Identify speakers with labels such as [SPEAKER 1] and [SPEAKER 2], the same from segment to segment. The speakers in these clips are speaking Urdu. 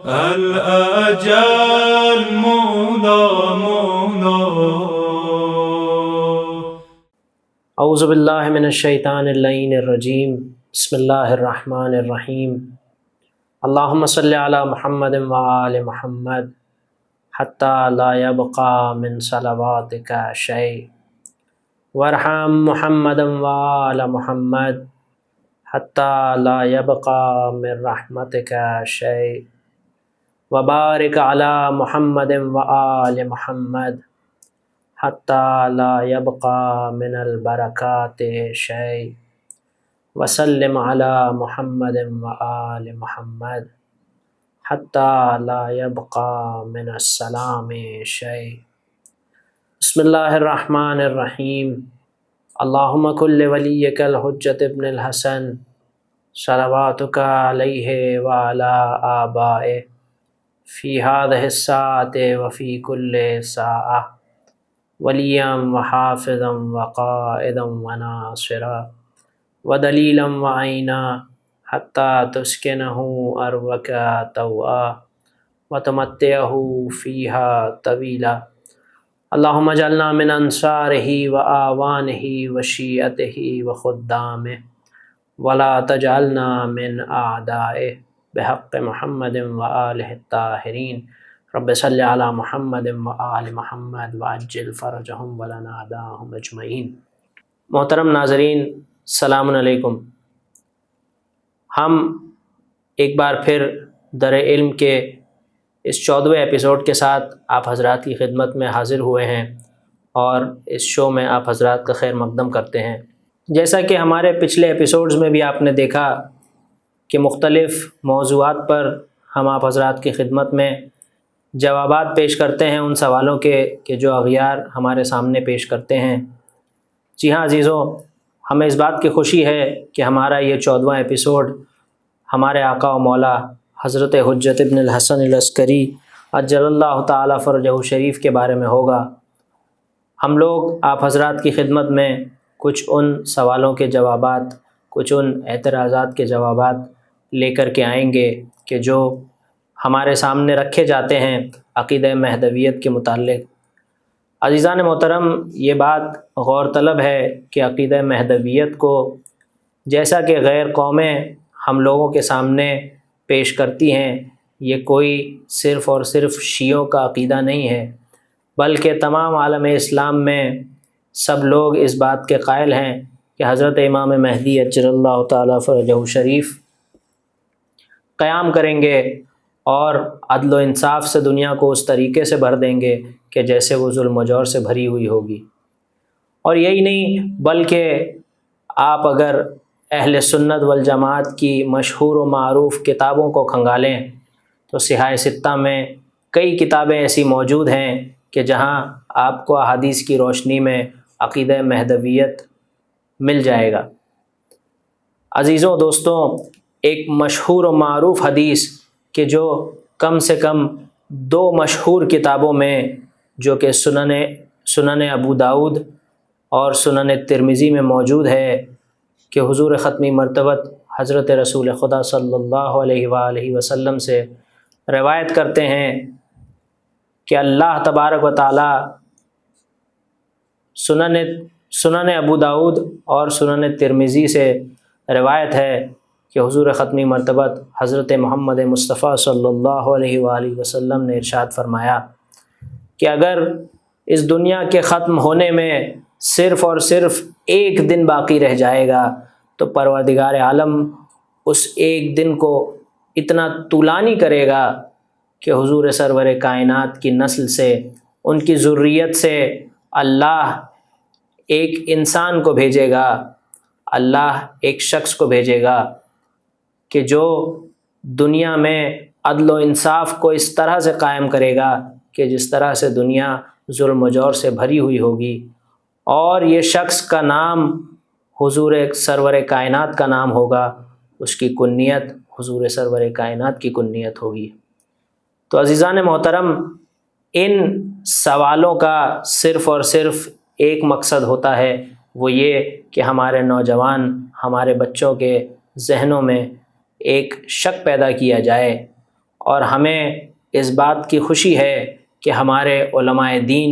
[SPEAKER 1] الأجل مولا مولا.
[SPEAKER 2] اعوذ باللہ من الشیطان اللعین الرجیم. بسم اللہ الرحمن الرحیم. اللہم صلی علی محمد وآل محمد حتی لا یبقى من صلواتک شیء وارحم محمد وآل محمد حتی لا یبقى من رحمتک شیء وبارک علی محمد وآل محمد حتی لا یبقى من البرکات شیء وسلم علی محمد وآل محمد حتی لا یبقى من السلام شیء. بسم اللہ الرحمن الرحیم. اللہم کن لولیک الحجۃ ابن الحسن صلواتک علیہ وعلی آبائہ فی هذه الساعة وفی کل ساعة ولیا وحافظا وقائدا وناصرا ودلیلا وعینا حتی تسکنہ ارضک طوعا وتمتعہ فیہا طویلا. اللہم اجعلنا من انصارہ وآوانہ وشیعتہ وخدامہ ولا تجعلنا من اعدائہ بحق محمد وآلہ الطاہرین. رب صلی علی محمد وآل محمد وعجل فرجہم ولنا داہم اجمعین. محترم ناظرین، السلام علیکم. ہم ایک بار پھر در علم کے اس 14ویں ایپیسوڈ کے ساتھ آپ حضرات کی خدمت میں حاضر ہوئے ہیں اور اس شو میں آپ حضرات کا خیر مقدم کرتے ہیں. جیسا کہ ہمارے پچھلے ایپیسوڈز میں بھی آپ نے دیکھا کہ مختلف موضوعات پر ہم آپ حضرات کی خدمت میں جوابات پیش کرتے ہیں ان سوالوں کے کہ جو اغیار ہمارے سامنے پیش کرتے ہیں. جی ہاں عزیزوں، ہمیں اس بات کی خوشی ہے کہ ہمارا یہ 14واں ایپیسوڈ ہمارے آقا و مولا حضرت حجت ابن الحسن العسکری عجل اللہ تعالی فرجہ شریف کے بارے میں ہوگا. ہم لوگ آپ حضرات کی خدمت میں کچھ ان سوالوں کے جوابات، کچھ ان اعتراضات کے جوابات لے کر کے آئیں گے کہ جو ہمارے سامنے رکھے جاتے ہیں عقیدہ مہدویت کے متعلق. عزیزان محترم، یہ بات غور طلب ہے کہ عقیدہ مہدویت کو جیسا کہ غیر قومیں ہم لوگوں کے سامنے پیش کرتی ہیں، یہ کوئی صرف اور صرف شیعوں کا عقیدہ نہیں ہے، بلکہ تمام عالم اسلام میں سب لوگ اس بات کے قائل ہیں کہ حضرت امام مہدی عجل اللہ تعالی فرجہ شریف قیام کریں گے اور عدل و انصاف سے دنیا کو اس طریقے سے بھر دیں گے کہ جیسے وہ ظلم و جور سے بھری ہوئی ہوگی. اور یہی نہیں بلکہ آپ اگر اہل سنت والجماعت کی مشہور و معروف کتابوں کو کھنگالیں تو صحاح ستہ میں کئی کتابیں ایسی موجود ہیں کہ جہاں آپ کو احادیث کی روشنی میں عقیدہ مہدویت مل جائے گا. عزیزوں دوستوں، ایک مشہور و معروف حدیث کہ جو کم سے کم 2 مشہور کتابوں میں جو کہ سنن ابو داؤد اور سنن ترمذی میں موجود ہے کہ حضور ختمی مرتبت حضرت رسول خدا صلی اللہ علیہ وآلہ وسلم سے روایت کرتے ہیں کہ اللہ تبارک و تعالی سنن ابو داؤد اور سنن ترمذی سے روایت ہے کہ حضور ختمی مرتبت حضرت محمد مصطفیٰ صلی اللہ علیہ وآلہ وسلم نے ارشاد فرمایا کہ اگر اس دنیا کے ختم ہونے میں صرف اور صرف 1 دن باقی رہ جائے گا تو پروردگار عالم اس ایک دن کو اتنا طولانی کرے گا کہ حضور سرور کائنات کی نسل سے، ان کی ذریت سے اللہ ایک انسان کو بھیجے گا، اللہ ایک شخص کو بھیجے گا کہ جو دنیا میں عدل و انصاف کو اس طرح سے قائم کرے گا کہ جس طرح سے دنیا ظلم و جور سے بھری ہوئی ہوگی. اور یہ شخص کا نام حضور سرور کائنات کا نام ہوگا، اس کی کنیت حضور سرور کائنات کی کنیت ہوگی. تو عزیزان محترم، ان سوالوں کا صرف اور صرف ایک مقصد ہوتا ہے، وہ یہ کہ ہمارے نوجوان، ہمارے بچوں کے ذہنوں میں ایک شک پیدا کیا جائے اور ہمیں اس بات کی خوشی ہے کہ ہمارے علماء دین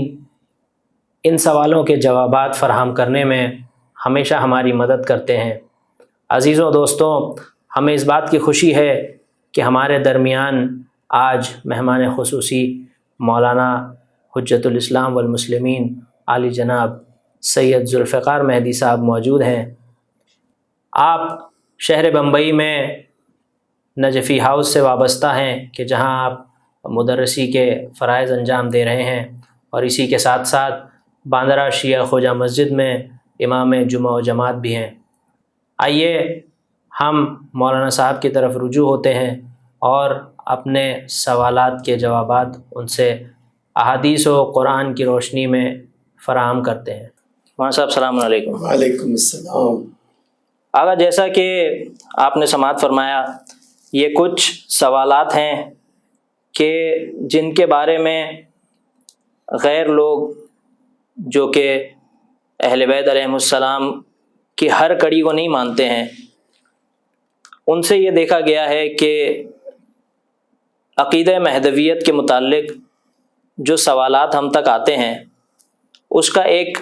[SPEAKER 2] ان سوالوں کے جوابات فراہم کرنے میں ہمیشہ ہماری مدد کرتے ہیں۔ عزیزوں دوستوں، ہمیں اس بات کی خوشی ہے کہ ہمارے درمیان آج مہمان خصوصی مولانا حجت الاسلام والمسلمین عالی جناب سید ذوالفقار مہدی صاحب موجود ہیں۔ آپ شہر بمبئی میں نجفی ہاؤس سے وابستہ ہیں کہ جہاں آپ مدرسی کے فرائض انجام دے رہے ہیں، اور اسی کے ساتھ ساتھ باندرہ شیعہ خواجہ مسجد میں امام جمعہ و جماعت بھی ہیں۔ آئیے ہم مولانا صاحب کی طرف رجوع ہوتے ہیں اور اپنے سوالات کے جوابات ان سے احادیث و قرآن کی روشنی میں فراہم کرتے ہیں۔ مولانا صاحب السلام علیکم۔
[SPEAKER 3] وعلیکم السلام۔
[SPEAKER 2] آغا، جیسا کہ آپ نے سماعت فرمایا، یہ کچھ سوالات ہیں کہ جن کے بارے میں غیر لوگ جو کہ اہل بیت علیہم السلام کی ہر کڑی کو نہیں مانتے ہیں، ان سے یہ دیکھا گیا ہے کہ عقیدہ مہدویت کے متعلق جو سوالات ہم تک آتے ہیں اس کا ایک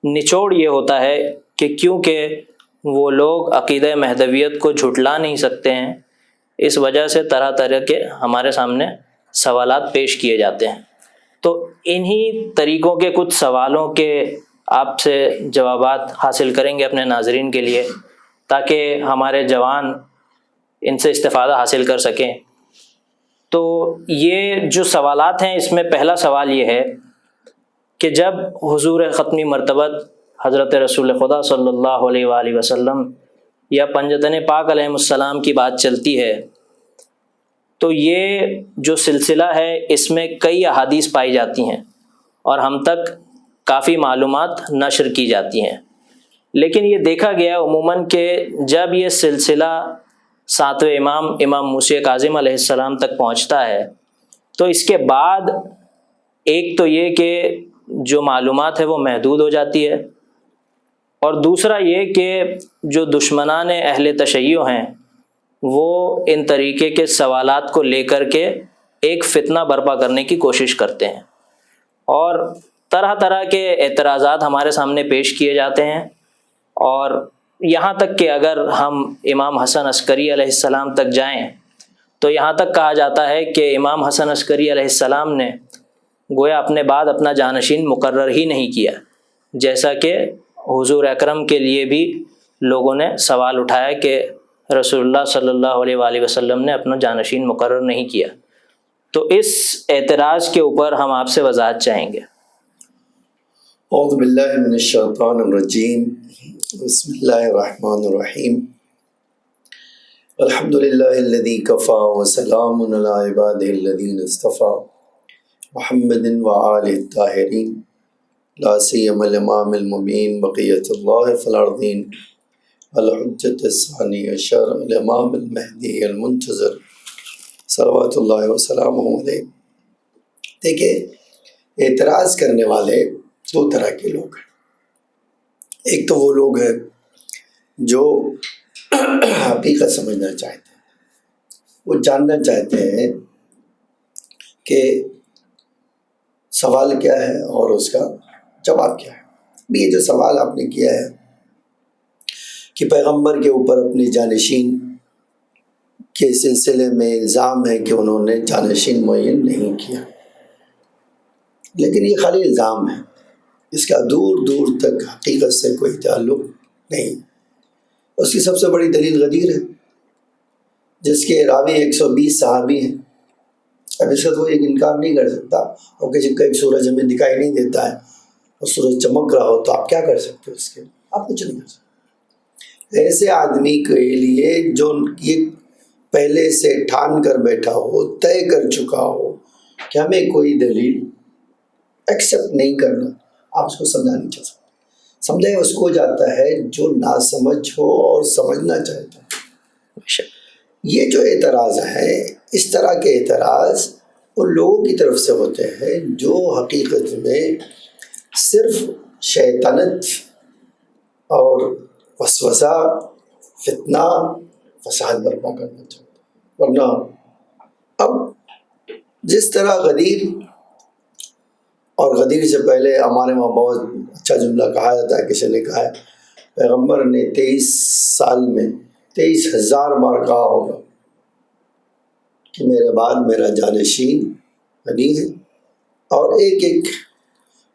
[SPEAKER 2] نچوڑ یہ ہوتا ہے کہ کیونکہ وہ لوگ عقیدہ مہدویت کو جھٹلا نہیں سکتے ہیں، اس وجہ سے طرح طرح کے ہمارے سامنے سوالات پیش کیے جاتے ہیں۔ تو انہی طریقوں کے کچھ سوالوں کے آپ سے جوابات حاصل کریں گے اپنے ناظرین کے لیے، تاکہ ہمارے جوان ان سے استفادہ حاصل کر سکیں۔ تو یہ جو سوالات ہیں، اس میں پہلا سوال یہ ہے کہ جب حضور ختمی مرتبت حضرت رسول خدا صلی اللہ علیہ وآلہ وسلم یا پنجتن پاک علیہ السلام کی بات چلتی ہے تو یہ جو سلسلہ ہے اس میں کئی احادیث پائی جاتی ہیں اور ہم تک کافی معلومات نشر کی جاتی ہیں، لیکن یہ دیکھا گیا عموماً کہ جب یہ سلسلہ ساتویں امام موسیٰ کاظم علیہ السلام تک پہنچتا ہے تو اس کے بعد ایک تو یہ کہ جو معلومات ہے وہ محدود ہو جاتی ہے، اور دوسرا یہ کہ جو دشمنان اہل تشیع ہیں وہ ان طریقے کے سوالات کو لے کر کے ایک فتنہ برپا کرنے کی کوشش کرتے ہیں، اور طرح طرح کے اعتراضات ہمارے سامنے پیش کیے جاتے ہیں، اور یہاں تک کہ اگر ہم امام حسن عسکری علیہ السلام تک جائیں تو یہاں تک کہا جاتا ہے کہ امام حسن عسکری علیہ السلام نے گویا اپنے بعد اپنا جانشین مقرر ہی نہیں کیا، جیسا کہ حضور اکرم کے لیے بھی لوگوں نے سوال اٹھایا کہ رسول اللہ صلی اللہ علیہ وآلہ وسلم نے اپنا جانشین مقرر نہیں کیا۔ تو اس اعتراض کے اوپر ہم آپ سے وضاحت چاہیں گے۔
[SPEAKER 3] اعوذ باللہ من الشیطان الرجیم، بسم اللہ الرحمن الرحیم، الحمدللہ الذی کفا وسلام علی عبادہ الذین اصطفیٰ محمد وآلہ الطاہرین لا سیم الامام المبین بقیت اللہ فی الارضین الحجت الثانی عشر الامام المہدی المنتظر صلوات اللہ وسلامہ علیہ۔ دیکھیں، اعتراض کرنے والے دو طرح کے لوگ ہیں۔ ایک تو وہ لوگ ہیں جو حقیقت سمجھنا چاہتے ہیں، وہ جاننا چاہتے ہیں کہ سوال کیا ہے اور اس کا جواب کیا ہے۔ یہ جو سوال آپ نے کیا ہے کہ پیغمبر کے اوپر اپنے جانشین کے سلسلے میں الزام ہے کہ انہوں نے جانشین معین نہیں کیا، لیکن یہ خالی الزام ہے، اس کا دور دور تک حقیقت سے کوئی تعلق نہیں۔ اس کی سب سے بڑی دلیل غدیر ہے، جس کے راوی 120 صحابی ہیں۔ اب اس کا تو ایک انکار نہیں کر سکتا، اور کسی کا ایک سورج ہمیں دکھائی نہیں دیتا ہے اور سورج چمک رہا ہو تو آپ کیا کر سکتے ہو؟ اس کے آپ کچھ نہیں کر سکتے۔ ایسے آدمی کے لیے جو یہ پہلے سے ٹھان کر بیٹھا ہو، طے کر چکا ہو کہ ہمیں کوئی دلیل ایکسیپٹ نہیں کرنا، آپ اس کو سمجھا نہیں چاہ سکتے۔ سمجھے اس کو جاتا ہے جو ناسمجھ ہو اور سمجھنا چاہتا ہے۔ یہ جو اعتراض ہے، اس طرح کے اعتراض ان لوگوں کی طرف سے ہوتے ہیں جو حقیقت میں صرف شیطنت اور وسوسہ، فتنہ، فساد برپا کرنا چاہتے ہیں، ورنہ جس طرح غدیر، اور غدیر سے پہلے ہمارے وہاں بہت اچھا جملہ کہا جاتا ہے، کسی نے کہا ہے پیغمبر نے 23 سال میں 23,000 بار کہا ہوگا کہ میرے بعد میرا جانشین غنی ہے، اور ایک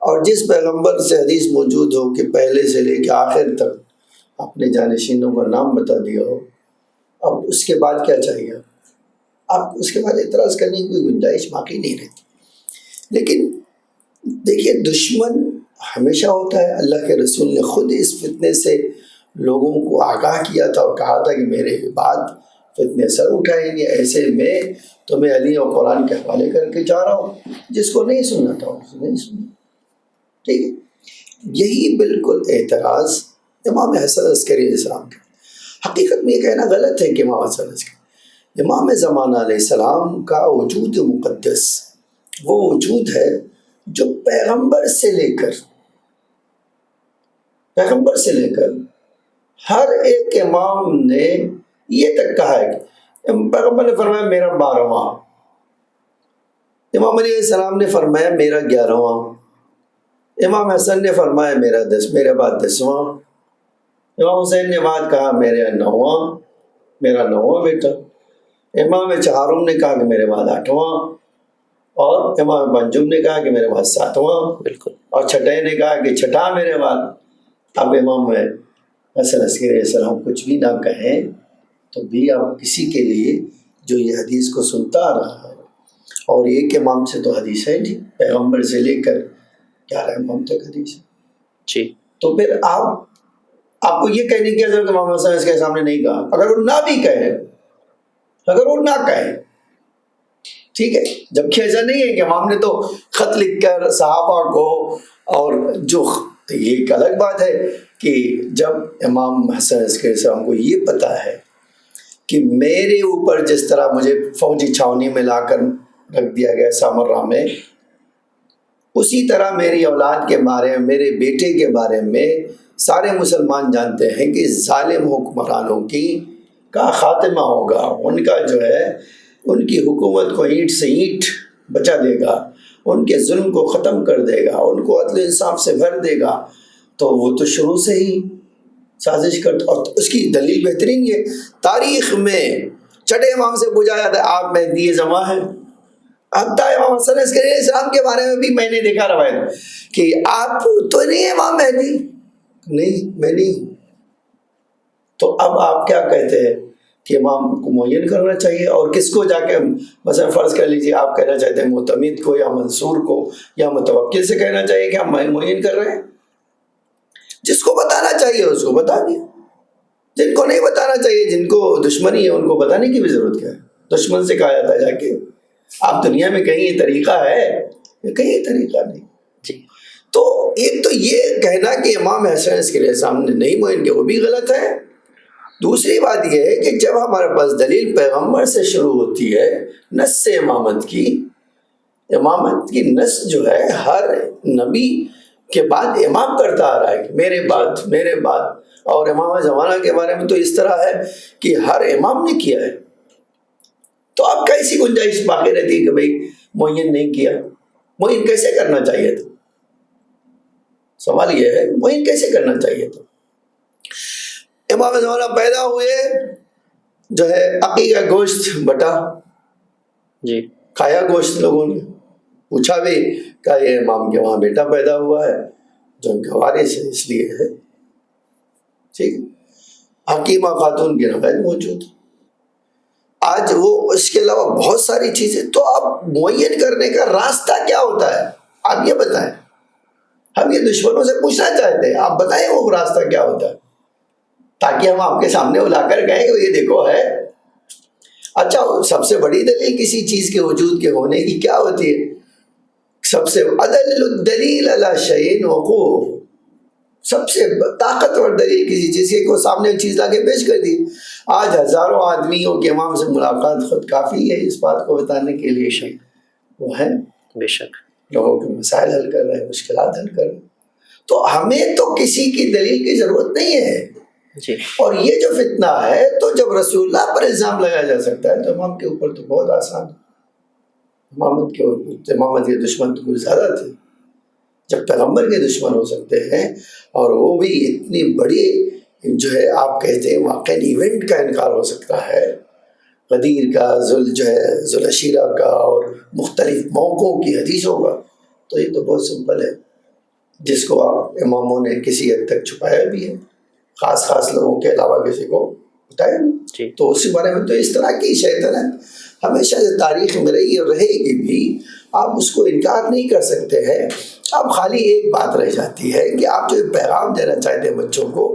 [SPEAKER 3] اور جس پیغمبر سے حدیث موجود ہو کہ پہلے سے لے کے آخر تک اپنے جانشینوں کا نام بتا دیا ہو، اب اس کے بعد کیا چاہیے؟ اب اس کے بعد اعتراض کرنے کی کوئی گنجائش باقی نہیں رہتی۔ لیکن دیکھیے، دشمن ہمیشہ ہوتا ہے۔ اللہ کے رسول نے خود اس فتنے سے لوگوں کو آگاہ کیا تھا اور کہا تھا کہ میرے بعد فتنے سر اٹھائیں گے، ایسے میں تمہیں علی اور قرآن کے حوالے کر کے جا رہا ہوں۔ جس کو نہیں سننا تھا اس نے نہیں سننا، ٹھیک ہے۔ یہی بالکل اعتراض امام حسن عسکری علیہ السلام کا۔ حقیقت میں یہ کہنا غلط ہے کہ امام حسن عسکری، امام زمانہ علیہ السلام کا وجود مقدس وہ وجود ہے جو پیغمبر سے لے کر ہر ایک امام نے یہ تک کہا ہے کہ پیغمبر نے فرمایا میرا 12واں، امام علیہ السلام نے فرمایا میرا 11واں، امام حسن نے فرمایا میرا 10، میرے بعد 10واں، امام حسین نے بعد کہا میرا 9واں بیٹا، امام چہارم نے کہا کہ میرے بعد 8واں، اور امام پنجم نے کہا کہ میرے بعد 7واں،
[SPEAKER 2] بالکل،
[SPEAKER 3] اور چھٹے نے کہا کہ چھٹا میرے بعد۔ اب امام حسن عسکری علیہ السلام کچھ بھی نہ کہیں تو بھی اب کسی کے لیے جو یہ حدیث کو سنتا آ رہا ہے، اور ایک امام سے تو حدیث ہے جی، پیغمبر سے لے کر 11 امام تک حدیث ہے
[SPEAKER 2] جی،
[SPEAKER 3] تو پھر آپ کو یہ کہنے کی ضرورت کہ امام حسن اس کے سامنے نہیں کہا، اگر وہ نہ بھی کہے، ٹھیک ہے، جبکہ ایسا نہیں ہے کہ امام نے تو خط لکھ کر صحابہ کو، اور جو یہ ایک الگ بات ہے کہ جب امام حسن عسکری السلام کو یہ پتا ہے کہ میرے اوپر جس طرح مجھے فوجی چھاونی میں لا کر رکھ دیا گیا سامرا میں، اسی طرح میری اولاد کے بارے میں، میرے بیٹے کے بارے میں سارے مسلمان جانتے ہیں کہ ظالم حکمرانوں کا خاتمہ ہوگا، ان کا جو ہے ان کی حکومت کو اینٹ سے اینٹ بچا دے گا، ان کے ظلم کو ختم کر دے گا، ان کو عدل انصاف سے بھر دے گا۔ تو وہ تو شروع سے ہی سازش کرتا، اور اس کی دلیل بہترین یہ تاریخ میں چھٹے امام سے پوچھا جاتا ہے آپ مہدی زماں ہیں، حتیٰ امام حسن عسکری علیہ السلام کے بارے میں بھی میں نے دیکھا روایت کہ آپ تو نہیں ہیں امام مہدی، نہیں میں نہیں ہوں۔ تو اب آپ کیا کہتے ہیں کہ امام کو معین کرنا چاہیے، اور کس کو جا کے مثلا فرض کر لیجیے آپ کہنا چاہتے ہیں معتمد کو یا منصور کو یا متوکل سے کہنا چاہیے کہ ہم معین کر رہے ہیں؟ جس کو بتانا چاہیے اس کو بتا دیں، جن کو نہیں بتانا چاہیے، جن کو دشمنی ہے، ان کو بتانے کی بھی ضرورت کیا ہے؟ دشمن سے کہا جاتا ہے جا کے آپ دنیا میں کہیں یہ طریقہ ہے، کہیں یہ طریقہ نہیں
[SPEAKER 2] جی۔
[SPEAKER 3] تو ایک تو یہ کہنا کہ امام حسن عسکری علیہ السلام نے نہیں معین کیا وہ بھی غلط ہے۔ دوسری بات یہ ہے کہ جب ہمارے پاس دلیل پیغمبر سے شروع ہوتی ہے، نص سے امامت کی نص جو ہے ہر نبی کے بعد امام کرتا آ رہا ہے کہ میرے بعد، اور امام زمانہ کے بارے میں تو اس طرح ہے کہ ہر امام نے کیا ہے۔ تو اب کیسی گنجائش باقی رہتی ہے کہ بھئی معین نہیں کیا؟ معین کیسے کرنا چاہیے تھا؟ سوال یہ ہے معین کیسے کرنا چاہیے تھا؟ امام زمانہ پیدا ہوئے، جو ہے عقیقہ گوشت بٹا،
[SPEAKER 2] جی،
[SPEAKER 3] کھایا گوشت، لوگوں نے پوچھا بھی کہ یہ امام کے وہاں بیٹا پیدا ہوا ہے جو ان کے وارث ہے، اس لیے ہے، ٹھیک ہے۔ حکیمہ خاتون کی روایت موجود، آج وہ اس کے علاوہ بہت ساری چیزیں۔ تو اب معین کرنے کا راستہ کیا ہوتا ہے؟ آپ یہ بتائیں، ہم یہ دشمنوں سے پوچھنا چاہتے ہیں، آپ بتائیں وہ راستہ کیا ہوتا ہے تاکہ ہم آپ کے سامنے وہ لا کر کہیں کہ یہ دیکھو ہے۔ اچھا، سب سے بڑی دلیل کسی چیز کے وجود کے ہونے کی کیا ہوتی ہے؟ سب سے ادل الدلیل علی شیء وقوع، سب سے طاقتور دلیل کسی چیز کے کو سامنے چیز لا کے پیش کر دی۔ آج ہزاروں آدمیوں کے امام سے ملاقات خود کافی ہے اس بات کو بتانے کے لیے وہ ہے
[SPEAKER 2] بے شک
[SPEAKER 3] لوگوں کے مسائل حل کر رہے ہیں، مشکلات حل کر رہے ہیں۔ تو ہمیں تو کسی کی دلیل کی ضرورت نہیں ہے
[SPEAKER 2] جی۔
[SPEAKER 3] اور یہ جو فتنہ ہے تو جب رسول اللہ پر الزام لگایا جا سکتا ہے تو امام کے اوپر تو بہت آسان ہے۔ امامت کے دشمن تو کچھ زیادہ تھے. جب پیغمبر کے دشمن ہو سکتے ہیں اور وہ بھی اتنی بڑی جو ہے آپ کہتے ہیں واقعی ایونٹ کا انکار ہو سکتا ہے، غدیر کا، ذوالعشیرہ کا اور مختلف موقعوں کی حدیثوں کا، تو یہ تو بہت سمپل ہے، جس کو اماموں نے کسی حد تک چھپایا بھی ہے، خاص لوگوں کے علاوہ کسی کو بتایا نہیں. تو اسی بارے میں تو اس طرح کی شیطنت ہمیشہ سے تاریخ میں رہی اور رہے گی بھی، آپ اس کو انکار نہیں کر سکتے ہیں. اب خالی ایک بات رہ جاتی ہے کہ آپ جو پیغام دینا چاہتے ہیں بچوں کو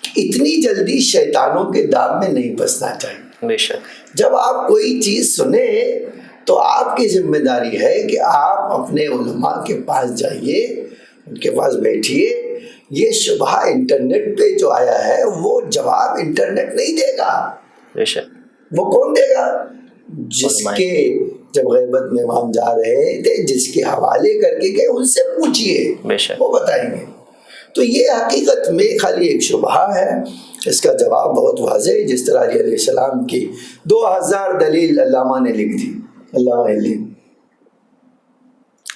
[SPEAKER 3] کہ اتنی جلدی شیطانوں کے دام میں نہیں پھنسنا چاہیے.
[SPEAKER 2] بے شک.
[SPEAKER 3] جب آپ کوئی چیز سنیں تو آپ کی ذمہ داری ہے کہ آپ اپنے علماء کے پاس جائیے، ان کے پاس بیٹھیے. یہ شبہ انٹرنیٹ پہ جو آیا ہے وہ جواب انٹرنیٹ نہیں دے گا.
[SPEAKER 2] بے شک.
[SPEAKER 3] وہ کون دے گا؟ جس کے جب غیبت میں امام جا رہے تھے، جس کے حوالے کر کے گئے، ان سے پوچھئے، وہ بتائیں گے. تو یہ حقیقت میں خالی ایک شبہ ہے. اس کا جواب بہت واضح ہے، جس طرح علیہ السلام کی 2000 دلیل علامہ نے لکھ دی، علامہ علی.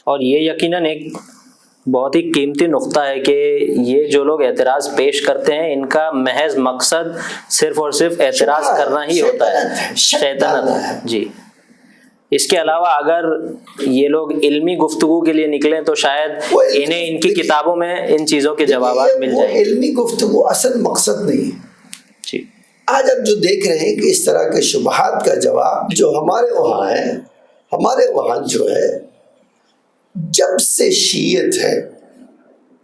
[SPEAKER 2] اور یہ یقیناً ایک بہت ہی قیمتی نقطہ ہے کہ یہ جو لوگ اعتراض پیش کرتے ہیں ان کا محض مقصد صرف اور صرف اعتراض کرنا ہی ہوتا ہے، شیطنت. جی. اس کے علاوہ اگر یہ لوگ علمی گفتگو کے لیے نکلیں تو شاید انہیں ان کی کتابوں میں ان چیزوں کے جوابات مل جائیں.
[SPEAKER 3] علمی گفتگو اصل مقصد نہیں ہے.
[SPEAKER 2] جی.
[SPEAKER 3] آج اب جو دیکھ رہے ہیں کہ اس طرح کے شبہات کا جواب جو ہمارے وہاں ہے، ہمارے وہاں جو ہے جب سے شیعت ہے،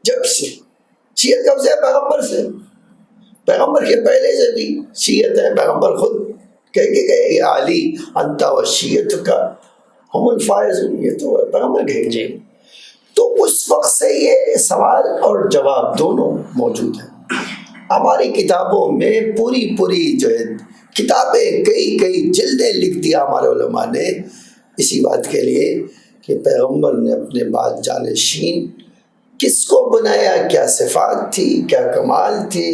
[SPEAKER 3] جب سے شیعت کب سے ہے؟ پیغمبر سے. پیغمبر کے پہلے سے بھی شیعت ہے. پیغمبر خود کہہ کے گئے یا علی انت و شیعت کا ہم الفائزون، یہ تو پیغمبر کہے.
[SPEAKER 2] جی.
[SPEAKER 3] تو اس وقت سے یہ سوال اور جواب دونوں موجود ہیں. ہماری کتابوں میں پوری جو ہے کتابیں کئی جلدیں لکھ دیا ہمارے علماء نے اسی بات کے لیے کہ پیغمبر نے اپنے بعد جانشین کس کو بنایا، کیا صفات تھی، کیا کمال تھی،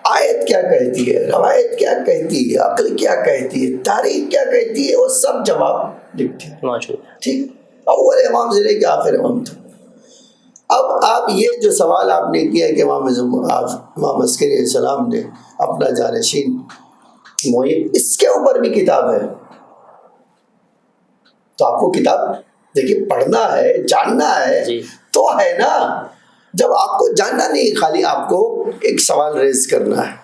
[SPEAKER 3] آیت کیا کہتی ہے، روایت کیا کہتی ہے، عقل کیا کہتی ہے، تاریخ کیا کہتی ہے، وہ سب جواب لکھتے ہیں. ٹھیک، اول امام سے لے کے آخر امام تک. اب آپ یہ جو سوال آپ نے کیا کہ امام عسکری علیہ السلام نے اپنا جانشین معین، اس کے اوپر بھی کتاب ہے. تو آپ کو کتاب دیکھیے پڑھنا ہے، جاننا ہے. جی. تو ہے نا. جب آپ کو جاننا نہیں، خالی آپ کو ایک سوال ریز کرنا ہے،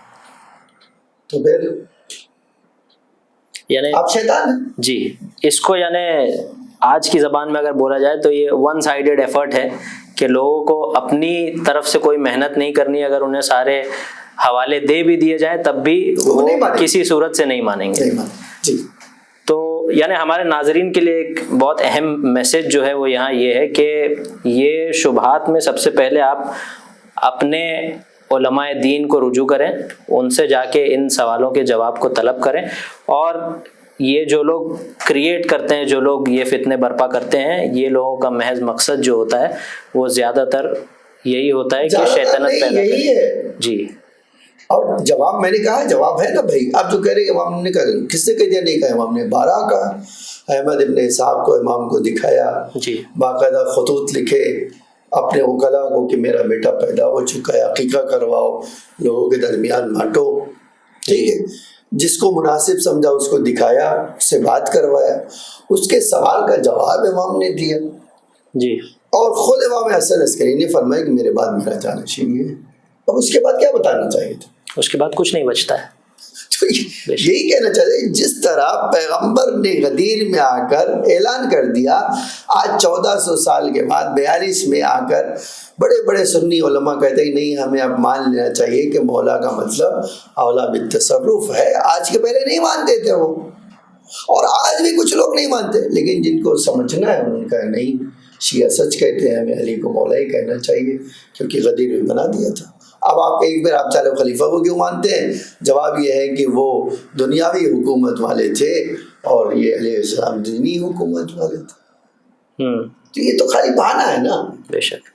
[SPEAKER 3] تو پھر
[SPEAKER 2] یعنی
[SPEAKER 3] آپ شیطان ہیں.
[SPEAKER 2] جی. اس کو یعنی آج کی زبان میں اگر بولا جائے تو یہ ون سائیڈڈ ایفرٹ ہے کہ لوگوں کو اپنی طرف سے کوئی محنت نہیں کرنی. اگر انہیں سارے حوالے دے بھی دیے جائیں تب بھی وہ کسی صورت سے نہیں مانیں گے.
[SPEAKER 3] جی.
[SPEAKER 2] تو یعنی ہمارے ناظرین کے لیے ایک بہت اہم میسج جو ہے وہ یہاں یہ ہے کہ یہ شبہات میں سب سے پہلے آپ اپنے علماء دین کو رجوع کریں، ان سے جا کے ان سوالوں کے جواب کو طلب کریں. اور یہ جو لوگ کریٹ کرتے ہیں، جو لوگ یہ فتنے برپا کرتے ہیں، یہ لوگوں کا محض مقصد جو ہوتا ہے وہ زیادہ تر یہی ہوتا ہے کہ شیطنت پیدا کرے. جی.
[SPEAKER 3] اور جواب میں نے کہا جواب ہے نا بھائی. آپ جو کہہ رہے ہیں امام نے کہا، کس نے کہہ دیا نہیں کہا؟ امام نے 12 کہا. احمد ابن اسحاق کو امام کو دکھایا،
[SPEAKER 2] جی،
[SPEAKER 3] باقاعدہ خطوط لکھے اپنے وکلا کو کہ میرا بیٹا پیدا ہو چکا ہے، عقیقہ کرواؤ، لوگوں کے درمیان بانٹو. ٹھیک ہے. جس کو مناسب سمجھا اس کو دکھایا، اس سے بات کروایا، اس کے سوال کا جواب امام نے دیا.
[SPEAKER 2] جی.
[SPEAKER 3] اور خود امام حسن عسکری نے فرمایا کہ میرے بعد میرا جانشین ہے. اب اس کے بعد کیا بتانا چاہیے تھا؟
[SPEAKER 2] اس کے بعد کچھ نہیں بچتا ہے.
[SPEAKER 3] تو یہی کہنا چاہتے، جس طرح پیغمبر نے غدیر میں آ کر اعلان کر دیا، آج 1400 سال کے بعد 42 میں آ کر بڑے بڑے سنی علماء کہتے ہیں نہیں، ہمیں اب مان لینا چاہیے کہ مولا کا مطلب اولا بالتصرف ہے. آج کے پہلے نہیں مانتے تھے وہ، اور آج بھی کچھ لوگ نہیں مانتے، لیکن جن کو سمجھنا ہے انہوں نے کہا نہیں، شیعہ سچ کہتے ہیں، ہمیں علی کو مولا ہی کہنا چاہیے کیونکہ غدیر میں بنا دیا تھا. اب آپ ایک بار آپ چارے خلیفہ کو کیوں مانتے ہیں؟ جواب یہ ہے کہ وہ دنیاوی حکومت والے تھے اور یہ علیہ السلام دینی حکومت والے تھے. تو یہ تو خالی بہانہ ہے نا.
[SPEAKER 2] بے شک.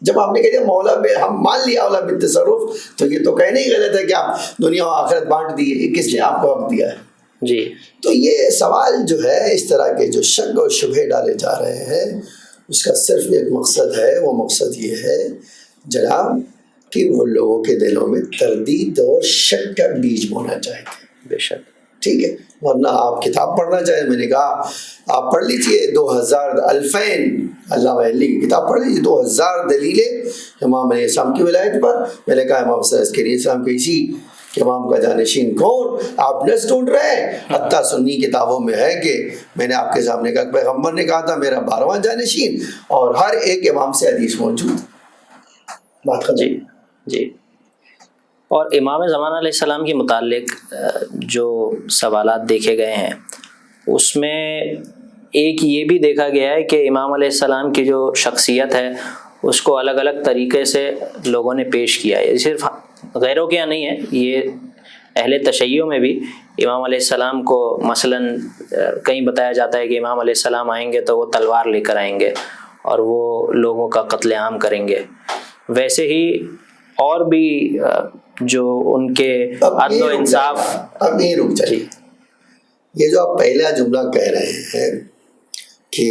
[SPEAKER 3] جب آپ نے کہا مولا پہ ہم مان لیا اولا بالتصرف، تو یہ تو کہنا ہی غلط ہے کہ آپ دنیا و آخرت بانٹ دیے. یہ کس نے آپ کو حق دیا ہے؟
[SPEAKER 2] جی
[SPEAKER 3] تو یہ سوال جو ہے اس طرح کے جو شک اور شبہے ڈالے جا رہے ہیں اس کا صرف ایک مقصد ہے، وہ مقصد یہ ہے جناب کہ وہ لوگوں کے دلوں میں تردید اور شک کا بیج بونا چاہیے.
[SPEAKER 2] بے شک.
[SPEAKER 3] ٹھیک ہے، ورنہ آپ کتاب پڑھنا چاہیں، میں نے کہا آپ پڑھ لیجیے 2000 الفین علامہ علی کی کتاب پڑھ لیجیے، 2000 دلیلیں امام علیہ السلام کی ولایت پر. میں نے کہا امام صلی اللہ علیہ وسلم کے اسی امام کا جانشین کون، آپ نس ڈھونڈ رہے ہیں. حتیٰ سنی کتابوں میں ہے کہ میں نے آپ کے سامنے کہا پیغمبر نے کہا تھا میرا 12واں جانشین، اور ہر ایک امام سے حدیث موجود. بات ختم.
[SPEAKER 2] جی جی. اور امام زمانہ علیہ السلام کے متعلق جو سوالات دیکھے گئے ہیں اس میں ایک یہ بھی دیکھا گیا ہے کہ امام علیہ السلام کی جو شخصیت ہے اس کو الگ الگ طریقے سے لوگوں نے پیش کیا ہے. صرف غیروں کے یہاں نہیں ہے، یہ اہل تشیع میں بھی امام علیہ السلام کو مثلاً کہیں بتایا جاتا ہے کہ امام علیہ السلام آئیں گے تو وہ تلوار لے کر آئیں گے اور وہ لوگوں کا قتل عام کریں گے. ویسے ہی اور بھی جو ان کے عدل و انصاف.
[SPEAKER 3] اب یہ رک جائیے، یہ جو آپ پہلا جملہ کہہ رہے ہیں کہ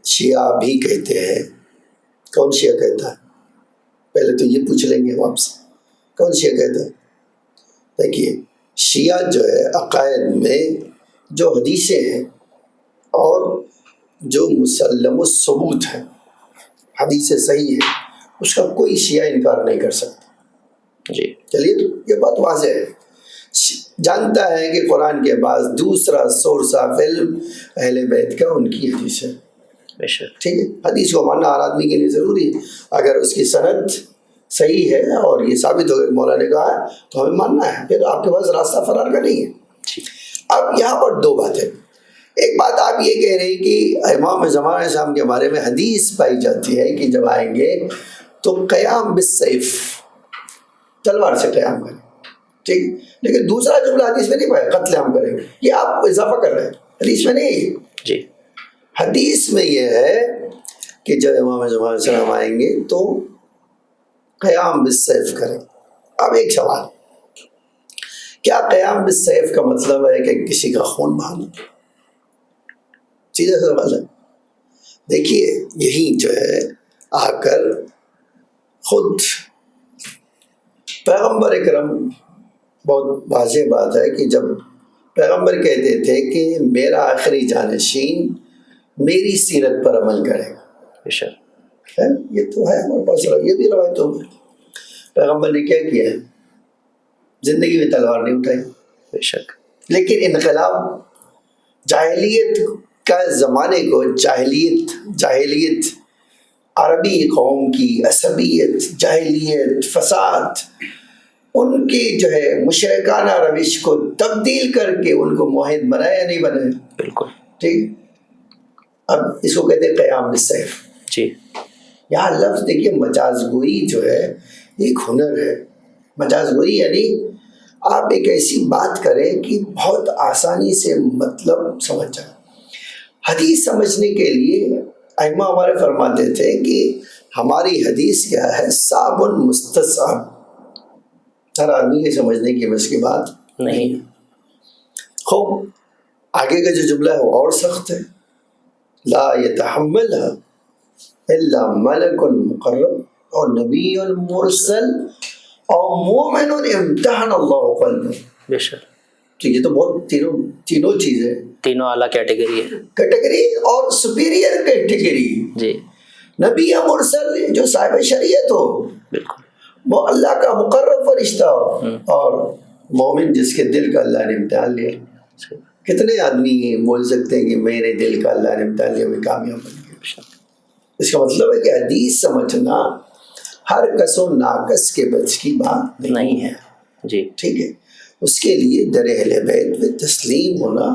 [SPEAKER 3] شیعہ بھی کہتے ہیں، کون شیعہ کہتا ہے؟ پہلے تو یہ پوچھ لیں گے ہم آپ سے، کون شیعہ کہتا ہے؟ دیکھیے شیعہ جو ہے عقائد میں جو حدیثیں ہیں اور جو مسلم الثبوت ہے، حدیث صحیح ہے، اس کا کوئی شیعہ انکار نہیں کر سکتا.
[SPEAKER 2] جی
[SPEAKER 3] چلیے یہ بات واضح ہے. جانتا ہے کہ قرآن کے بعد دوسرا سورس آف علم اہل بیت کا ان کی حدیث ہے. ٹھیک ہے، حدیث کو ماننا ہر آدمی کے لیے ضروری ہے. اگر اس کی سند صحیح ہے اور یہ ثابت ہو گیا کہ مولا نے کہا ہے تو ہمیں ماننا ہے، پھر آپ کے پاس راستہ فرار کا نہیں ہے. اب یہاں پر دو باتیں. ایک بات آپ یہ کہہ رہے ہیں کہ امام زمانہ السلام کے بارے میں حدیث پائی جاتی ہے کہ جب آئیں گے تو قیام بالسیف، تلوار سے قیام کریں. ٹھیک، لیکن دوسرا جملہ حدیث میں نہیں پایا، قتل عام کریں گے. یہ آپ اضافہ کر رہے ہیں، حدیث میں نہیں ہے.
[SPEAKER 2] جی
[SPEAKER 3] حدیث میں یہ ہے کہ جب امام زمانہ السلام آئیں گے تو قیام بالسیف کریں. اب ایک سوال، کیا قیام بالسیف کا مطلب ہے کہ کسی کا خون بہانا؟ سیدھا سوال ہے. دیکھیے یہی جو ہے آ کر خود پیغمبر اکرم، بہت واضح بات ہے کہ جب پیغمبر کہتے تھے کہ میرا آخری جانشین میری سیرت پر عمل کرے گا. یہ تو ہے ہمارے پاس، یہ بھی روایتوں میں پیغمبر نے کیا کیا ہے، زندگی میں تلوار نہیں اٹھائی.
[SPEAKER 2] بے شک.
[SPEAKER 3] لیکن انقلاب جاہلیت کا زمانے کو، جاہلیت عربی قوم کی عصبیت، جاہلیت، فساد، ان کی جو ہے مشرکانہ روش کو تبدیل کر کے ان کو موحد بنایا یا نہیں بنایا؟
[SPEAKER 2] بالکل.
[SPEAKER 3] ٹھیک. اب اس کو کہتے ہیں قیام بالسیف.
[SPEAKER 2] جی
[SPEAKER 3] یہاں لفظ دیکھیے مجاز گوئی جو ہے ایک ہنر ہے. مجاز گوئی یعنی آپ ایک ایسی بات کریں کہ بہت آسانی سے مطلب سمجھ جائیں. حدیث سمجھنے کے لیے ائمہ ہمارے فرماتے تھے کہ ہماری حدیث کیا ہے، صعب مستصعب. ہر آدمی کے سمجھنے کی بس کی بات نہیں. خوب آگے کا جو جملہ ہے وہ اور سخت ہے، لا يتحملها الا ملک مقرب اور نبی مرسل اور مومن امتحن اللہ قلبہ.
[SPEAKER 2] بے شک.
[SPEAKER 3] تو یہ تو بہت تینوں چیزیں،
[SPEAKER 2] تینوں اعلیٰ
[SPEAKER 3] کیٹیگری اور سپیریئر کیٹیگری.
[SPEAKER 2] جی.
[SPEAKER 3] نبی مرسل جو صاحب شریعت ہو،
[SPEAKER 2] بالکل،
[SPEAKER 3] وہ اللہ کا مقرب فرشتہ ہو، اور مومن جس کے دل کا اللہ نے امتحان لیا. کتنے آدمی بول سکتے ہیں کہ میرے دل کا اللہ نے امتحان لیا، میں کامیاب بن گیا. اس کا مطلب ہے کہ حدیث سمجھنا ہر کس و ناقص کے بچ کی بات نہیں ہے.
[SPEAKER 2] جی
[SPEAKER 3] ٹھیک ہے. اس کے لیے در اہل بیت میں تسلیم ہونا،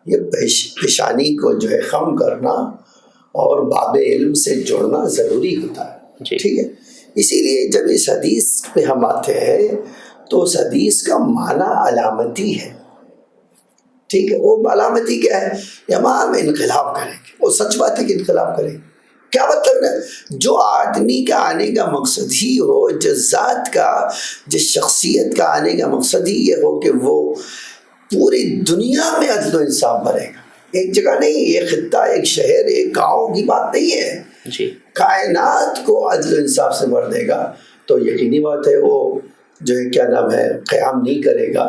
[SPEAKER 3] یہ پیشانی کو جو ہے خم کرنا اور باب علم سے جڑنا ضروری ہوتا ہے. ٹھیک ہے. اسی لیے جب اس حدیث پہ ہم آتے ہیں تو اس حدیث کا معنی علامتی ہے. ٹھیک ہے. وہ علامتی کیا ہے؟ امام انقلاب کریں گے. وہ سچ بات ہے کہ انقلاب کریں گے. کیا مطلب ہے؟ جو آدمی کا آنے کا مقصد ہی ہو، جس ذات کا، جس شخصیت کا آنے کا مقصد ہی یہ ہو کہ وہ پوری دنیا میں عدل و انصاف بنے گا. ایک جگہ نہیں، ایک خطہ، ایک شہر، ایک گاؤں کی بات نہیں ہے.
[SPEAKER 2] جی
[SPEAKER 3] کائنات کو عدل و انصاف سے بھر دے گا. تو یقینی بات ہے وہ جو ہے کیا نام ہے قیام نہیں کرے گا،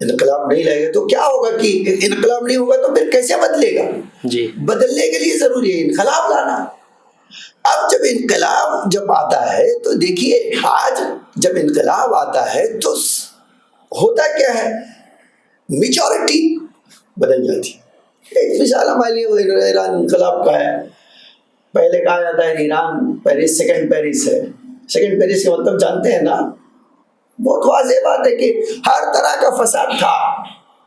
[SPEAKER 3] انقلاب نہیں لائے گا. تو کیا ہوگا کہ انقلاب نہیں ہوگا تو پھر کیسے بدلے گا؟
[SPEAKER 2] جی
[SPEAKER 3] بدلنے کے لیے ضروری ہے انقلاب لانا. اب جب انقلاب جب آتا ہے تو دیکھیے، آج جب انقلاب آتا ہے تو ہوتا کیا ہے، میجورٹی بدل جاتی. ایک مثال ہمارے لیے ایران انقلاب کا ہے. پہلے کہا جاتا ہے ایران پیرس سیکنڈ پیرس ہے. سیکنڈ پیرس کا مطلب جانتے ہیں نا؟ بہت واضح بات ہے کہ ہر طرح کا فساد تھا،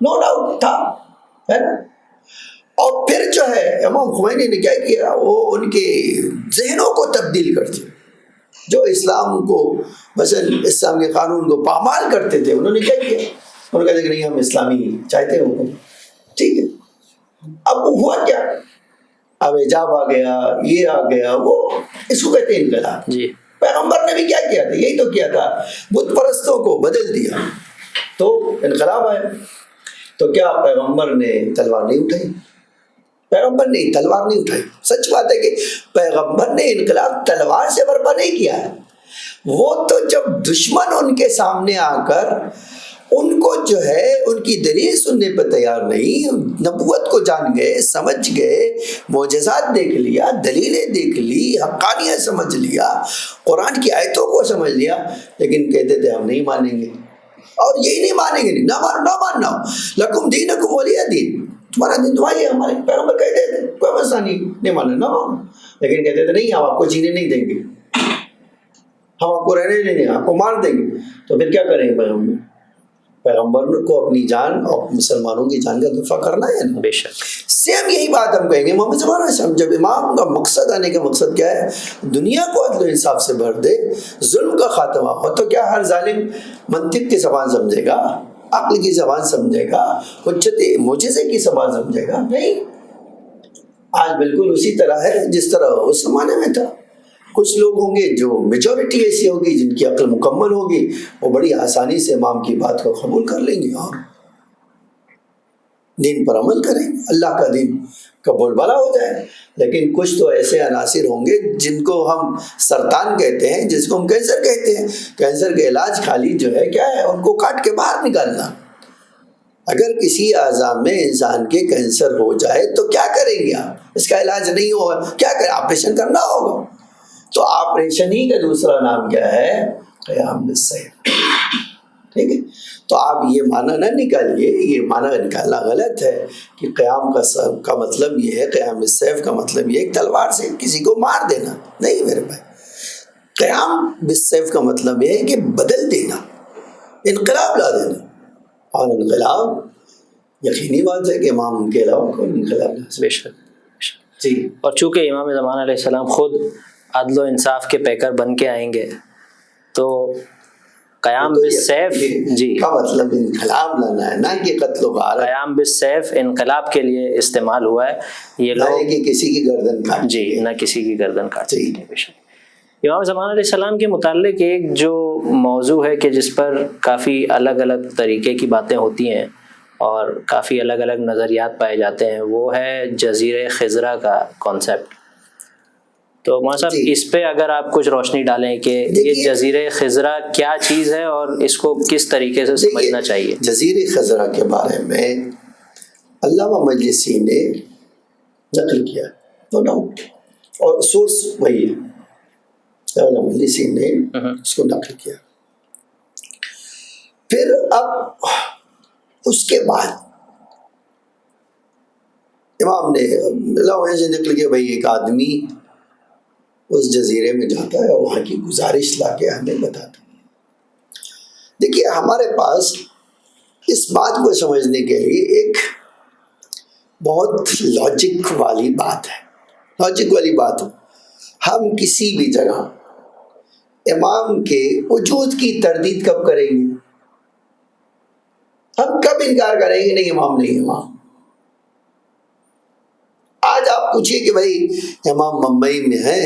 [SPEAKER 3] نو ڈاؤٹ تھا، ہے نا. اور پھر جو ہے امام خمینی نے کیا کیا، وہ ان کے ذہنوں کو تبدیل کر دیا. جو اسلام کو مثلا اسلام کے قانون کو پامال کرتے تھے، انہوں نے کیا کیا، انہوں نے کہا کہ نہیں ہم اسلامی چاہتے ہیں. ٹھیک ہے، اب ہوا کیا، اب حجاب آ گیا، یہ آ گیا، وہ اس کو کہتے ہیں انقلاب.
[SPEAKER 2] جی
[SPEAKER 3] پیغمبر نے بھی کیا کیا تھا، یہی تو کیا تھا، بت پرستوں کو بدل دیا تو انقلاب آیا. تو کیا پیغمبر نے تلوار نہیں اٹھائی؟ پیغمبر نے تلوار نہیں اٹھائی. سچ بات ہے کہ پیغمبر نے انقلاب تلوار سے برپا نہیں کیا ہے. وہ تو جب دشمن ان کے سامنے آ کر ان کو جو ہے ان کی دلیل سننے پہ تیار نہیں، نبوت کو جان گئے، سمجھ گئے، معجزات دیکھ لیا، دلیلیں دیکھ لی، حقانیت سمجھ لیا، قرآن کی آیتوں کو سمجھ لیا، لیکن کہتے تھے ہم نہیں مانیں گے. اور یہی نہیں مانیں گے، نہ ماننا ہو، لکم دینکم ولی دین، تمہارا دین تمہاری ہے. ہمارے پیغمبر کہتے تھے کوئی مسئلہ نہیں ماننا، نہ مانو، لیکن کہتے تھے نہیں ہم آپ کو جینے نہیں دیں گے، ہم آپ کو رہنے نہیں دیں گے، آپ کو مار دیں گے. تو پھر کیا کریں گے پیغمبر کو اپنی جان اور مسلمانوں کی جان کا دفاع کرنا ہے نا.
[SPEAKER 2] بے شک.
[SPEAKER 3] سیم یہی بات ہم کہیں گے محمد صلی اللہ علیہ وسلم. جب امام کا مقصد آنے کا مقصد کیا ہے، دنیا کو عدل و انصاف سے بھر دے، ظلم کا خاتمہ ہو، تو کیا ہر ظالم منطق کی زبان سمجھے گا، عقل کی زبان سمجھے گا، حجت معجزے کی زبان سمجھے گا؟ نہیں. آج بالکل اسی طرح ہے جس طرح اس زمانے میں تھا. کچھ لوگ ہوں گے جو میجورٹی ایسی ہوگی جن کی عقل مکمل ہوگی، وہ بڑی آسانی سے امام کی بات کو قبول کر لیں گے اور دین پر عمل کریں گے، اللہ کا دین کا بول بالا ہو جائے. لیکن کچھ تو ایسے عناصر ہوں گے جن کو ہم سرطان کہتے ہیں، جس کو ہم کینسر کہتے ہیں. کینسر کا علاج خالی جو ہے کیا ہے، ان کو کاٹ کے باہر نکالنا. اگر کسی اعضاء میں انسان کے کینسر ہو جائے تو کیا کریں گے آپ؟ اس کا علاج نہیں ہوگا، کیا کریں؟ آپریشن کرنا ہوگا. تو آپریشن ہی کا دوسرا نام کیا ہے؟ قیام بالسیف. ٹھیک ہے، تو آپ یہ معنی نہ نکالیے، یہ معنی نکالنا غلط ہے کہ قیام کا مطلب یہ ہے، قیام بالسیف کا مطلب یہ ہے کہ تلوار سے کسی کو مار دینا. نہیں میرے بھائی، قیام بالسیف کا مطلب یہ ہے کہ بدل دینا، انقلاب لا دینا. اور انقلاب یقینی بات ہے کہ امام کے علاوہ کوئی انقلاب نہیں.
[SPEAKER 2] بے شک.
[SPEAKER 3] جی.
[SPEAKER 2] اور چونکہ امام زمان علیہ السلام خود عدل و انصاف کے پیکر بن کے آئیں گے، تو قیام بالسیف جی
[SPEAKER 3] کا مطلب انقلاب لانا ہے، نہ کہ قتل و غارت.
[SPEAKER 2] قیام بالسیف انقلاب کے لیے استعمال ہوا ہے. یہ لوگ
[SPEAKER 3] کہ کسی کی گردن کاٹ
[SPEAKER 2] جی نہ کسی کی گردن کاٹ.
[SPEAKER 3] جی.
[SPEAKER 2] بے شک. امام زمان علیہ السلام کے متعلق ایک جو موضوع ہے کہ جس پر کافی الگ الگ طریقے کی باتیں ہوتی ہیں اور کافی الگ الگ نظریات پائے جاتے ہیں، وہ ہے جزیرہ خضرا کا کانسیپٹ. تو مولانا صاحب اس پہ اگر آپ کچھ روشنی ڈالیں کہ یہ جزیرہ خضرا کیا چیز ہے اور اس کو کس طریقے سے سمجھنا چاہیے. جزیرہ
[SPEAKER 3] خضرا کے بارے میں علامہ مجلسی نے نقل کیا، نو ڈاؤٹ، اور سورس وہی ہے، علامہ مجلسی نے اس کو نقل کیا. پھر اب اس کے بعد امام نے علامہ سے نقل کیا، بھائی ایک آدمی اس جزیرے میں جاتا ہے اور وہاں کی گزارش لا کے ہمیں بتاتا. دیکھیے ہمارے پاس اس بات کو سمجھنے کے لیے ایک بہت لاجک والی بات ہے. لاجک والی بات ہے، ہم کسی بھی جگہ امام کے وجود کی تردید کب کریں گے؟ ہم کب انکار کریں گے نہیں امام نہیں امام؟ آج آپ پوچھیے کہ بھائی امام ممبئی میں ہے،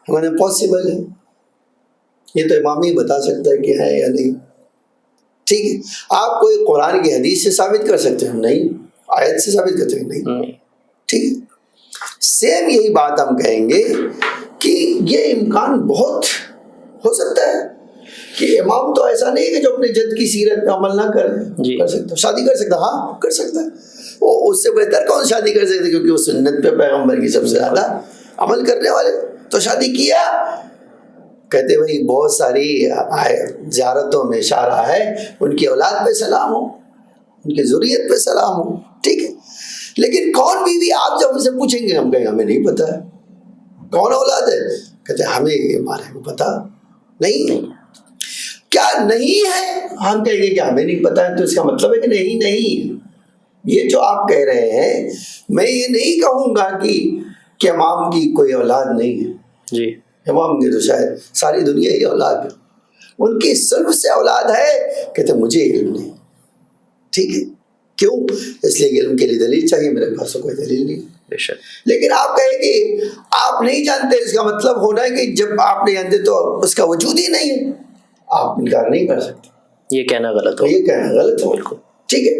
[SPEAKER 3] ہمیں پاسبل ہے؟ یہ تو امام ہی بتا سکتا ہے کہ ہے یا نہیں. ٹھیک ہے. آپ کوئی قرآن کی حدیث سے ثابت کر سکتے ہیں؟ نہیں. آیت سے ثابت کرتے ہیں؟ نہیں. ٹھیک ہے. سیم یہی بات ہم کہیں گے کہ یہ امکان بہت ہو سکتا ہے کہ امام تو ایسا نہیں ہے کہ جو اپنے جد کی سیرت پہ عمل نہ کرے. کر سکتا شادی کر سکتا، ہاں کر سکتا ہے. وہ اس سے بہتر کون شادی کر سکتے، کیونکہ وہ سنت پہ پیغمبر کی سب سے زیادہ عمل کرنے والے. تو شادی کیا، کہتے بھائی بہت ساری زیارتوں میں اشارہ ہے ان کی اولاد پہ سلام ہو، ان کی ذریت پہ سلام ہو. ٹھیک ہے. لیکن کون بیوی، آپ جب ہم سے پوچھیں گے ہم کہیں ہمیں نہیں پتا ہے. کون اولاد ہے، کہتے ہمیں یہ بارے میں پتا نہیں. کیا نہیں ہے، ہم کہیں گے کہ ہمیں نہیں پتا ہے، تو اس کا مطلب ہے کہ نہیں. یہ جو آپ کہہ رہے ہیں، میں یہ نہیں کہوں گا کہ امام کی کوئی اولاد نہیں ہے. جی، امام کی تو شاید ساری دنیا ہی اولاد ہے. ان کی سلب سے اولاد ہے، کہتے مجھے علم نہیں. ٹھیک ہے. کیوں؟ اس لیے کہ علم کے لیے دلیل چاہیے، میرے پاس کوئی دلیل نہیں. لیکن آپ کہیں کہ آپ نہیں جانتے، اس کا مطلب ہونا ہے کہ جب آپ نہیں جانتے تو اس کا وجود ہی نہیں ہے. آپ انکار نہیں کر سکتے. یہ کہنا غلط ہو. بالکل. ٹھیک ہے.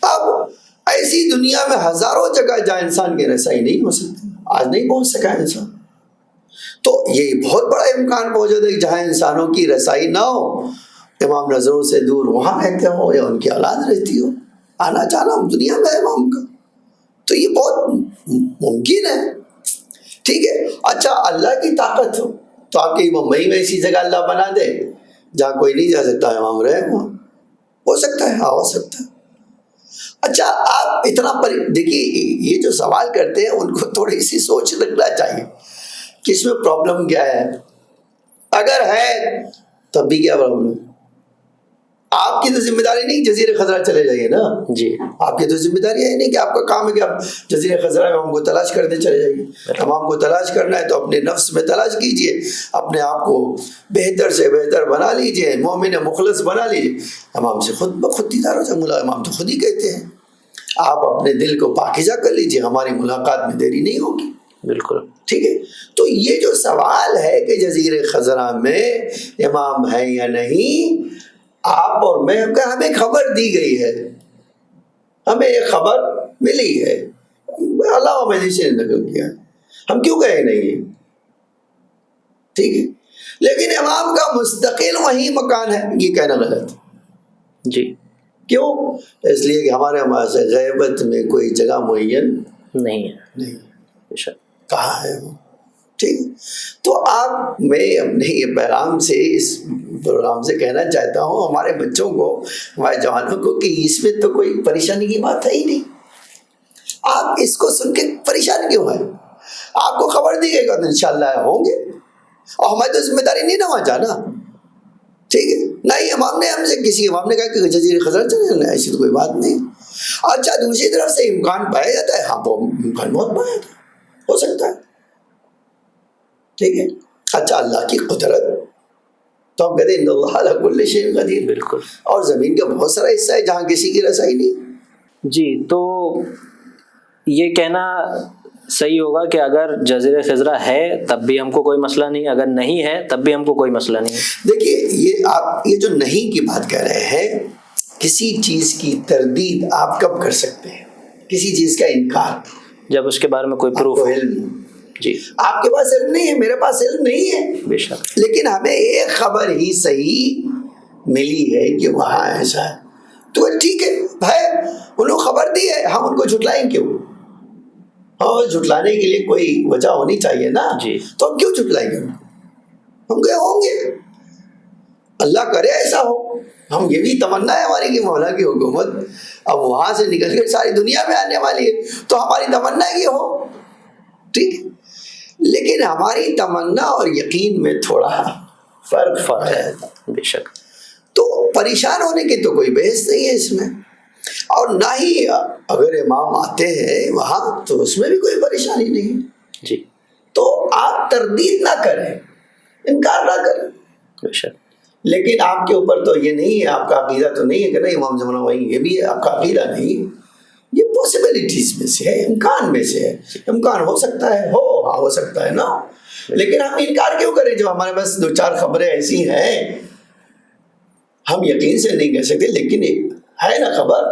[SPEAKER 3] اب ایسی دنیا میں ہزاروں جگہ جہاں انسان کی رسائی نہیں ہو سکتی، آج نہیں پہنچ سکا ہے انسان. تو یہ بہت بڑا امکان موجود ہے کہ جہاں انسانوں کی رسائی نہ ہو، امام نظروں سے دور وہاں رہتے ہوں یا ان کی اولاد رہتی ہو. آنا جانا دنیا میں امام کا، تو یہ بہت ممکن ہے. ٹھیک ہے. اچھا، اللہ کی طاقت ہو تو آپ کی ممبئی میں ایسی جگہ اللہ بنا دے جہاں کوئی نہیں جا سکتا، امام رہے وہاں. ہو سکتا ہے، ہاں ہو سکتا ہے. اچھا، آپ اتنا دیکھیے یہ جو سوال کرتے ہیں ان کو تھوڑی سی سوچ رکھنا چاہیے کہ اس میں پرابلم کیا ہے. اگر ہے تب بھی کیا پرابلم ہے؟ آپ کی تو ذمہ داری نہیں جزیرے خضرہ چلے جائیے نا. جی، آپ کی تو ذمہ داری ہے نہیں کہ آپ کا کام ہے کہ آپ جزیرے خضرہ میں ہم کو تلاش کرتے چلے جائیے. امام کو تلاش کرنا ہے تو اپنے نفس میں تلاش کیجئے، اپنے آپ کو بہتر سے بہتر بنا لیجئے، مومن مخلص بنا لیجئے. امام سے خود بخود دیدار ہو جائے. امام تو خود ہی کہتے ہیں آپ اپنے دل کو پاکیزہ کر لیجئے، ہماری ملاقات میں دیری نہیں ہوگی. بالکل. ٹھیک ہے. تو یہ جو سوال ہے کہ جزیرے خضرہ میں امام ہے یا نہیں، آپ اور میں ہمیں خبر دی گئی ہے، ہمیں ایک خبر ملی ہے، علامہ مجلسی نے نقل کیا ہے، ہم کیوں کہیں نہیں. ٹھیک ہے. لیکن امام کا مستقل وہی مکان ہے، یہ کہنا غلط. جی. کیوں؟ اس لیے کہ ہمارے سے غیبت میں کوئی جگہ معین نہیں ہے. کہاں ہے وہ؟ ٹھیک. تو آپ، میں اپنے یہ پیغام سے، اس پروگرام سے کہنا چاہتا ہوں ہمارے بچوں کو، ہمارے جوانوں کو، کہ اس میں تو کوئی پریشانی کی بات ہے ہی نہیں. آپ اس کو سن کے پریشان کیوں ہیں؟ آپ کو خبر دی گئی کہ انشاءاللہ ہوں گے، اور ہماری تو ذمہ داری نہیں نا وہاں جانا. ٹھیک ہے. نہیں، امام نے ہم سے، کسی امام نے کہا کہ جزیرے خضرہ چلے جانا، ایسی تو کوئی بات نہیں. اچھا، دوسری طرف سے امکان پایا جاتا ہے، ہاں وہ امکان بہت پایا جاتا ہے، ہو سکتا ہے. ٹھیک ہے. اچھا، اللہ کی قدرت تو ہم کہتے ہیں ان اللہ علی کل شیء قدیر. بالکل. اور زمین کا بہت سارا حصہ ہے جہاں کسی کی رسائی نہیں.
[SPEAKER 2] جی، تو یہ کہنا صحیح ہوگا کہ اگر جزیرہ خضرہ ہے تب بھی ہم کو کوئی مسئلہ نہیں، اگر نہیں ہے تب بھی ہم کو کوئی مسئلہ نہیں.
[SPEAKER 3] دیکھیے، یہ آپ یہ جو نہیں کی بات کہہ رہے ہیں، کسی چیز کی تردید آپ کب کر سکتے ہیں؟ کسی چیز کا انکار
[SPEAKER 2] جب اس کے بارے میں کوئی پروف ہو.
[SPEAKER 3] جی. آپ کے پاس علم نہیں ہے، میرے پاس علم نہیں ہے،
[SPEAKER 2] بے شک، لیکن
[SPEAKER 3] لیکن ہمیں ایک خبر ہی صحیح ملی ہے کہ وہاں ایسا ہے. تو ٹھیک ہے بھائی، انہوں خبر دی ہے، ہم ان کو جھٹلائیں کیوں؟ ہاں، جھٹلانے کے لیے کوئی وجہ ہونی چاہیے نا. جی. تو ہم کیوں جھٹلائیں گے؟ ہم گئے ہوں گے، اللہ کرے ایسا ہو. ہم یہ بھی تمنا ہے ہماری کہ مولا کی حکومت اب وہاں سے نکل کے ساری دنیا میں آنے والی ہے، تو ہماری تمنا یہ ہو. ٹھیک. لیکن ہماری تمنا اور یقین میں تھوڑا فرق ہے.
[SPEAKER 2] بے شک.
[SPEAKER 3] تو پریشان ہونے کی تو کوئی بحث نہیں ہے اس میں، اور نہ ہی اگر امام آتے ہیں وہاں تو اس میں بھی کوئی پریشانی نہیں. جی. تو آپ تردید نہ کریں، انکار نہ کریں. بے شک. لیکن آپ کے اوپر تو یہ نہیں ہے، آپ کا عقیدہ تو نہیں ہے کہ نہیں امام زمانہ وہیں، یہ بھی آپ کا عقیدہ نہیں. یہ پاسبلٹیز میں سے ہے، امکان میں سے ہے. امکان ہو سکتا ہے، ہو سکتا ہے نا. لیکن ہم انکار کیوں کریں جب ہمارے پاس دو چار خبریں ایسی ہیں؟ ہم یقین سے نہیں کہہ سکتے، لیکن ہے نا خبر،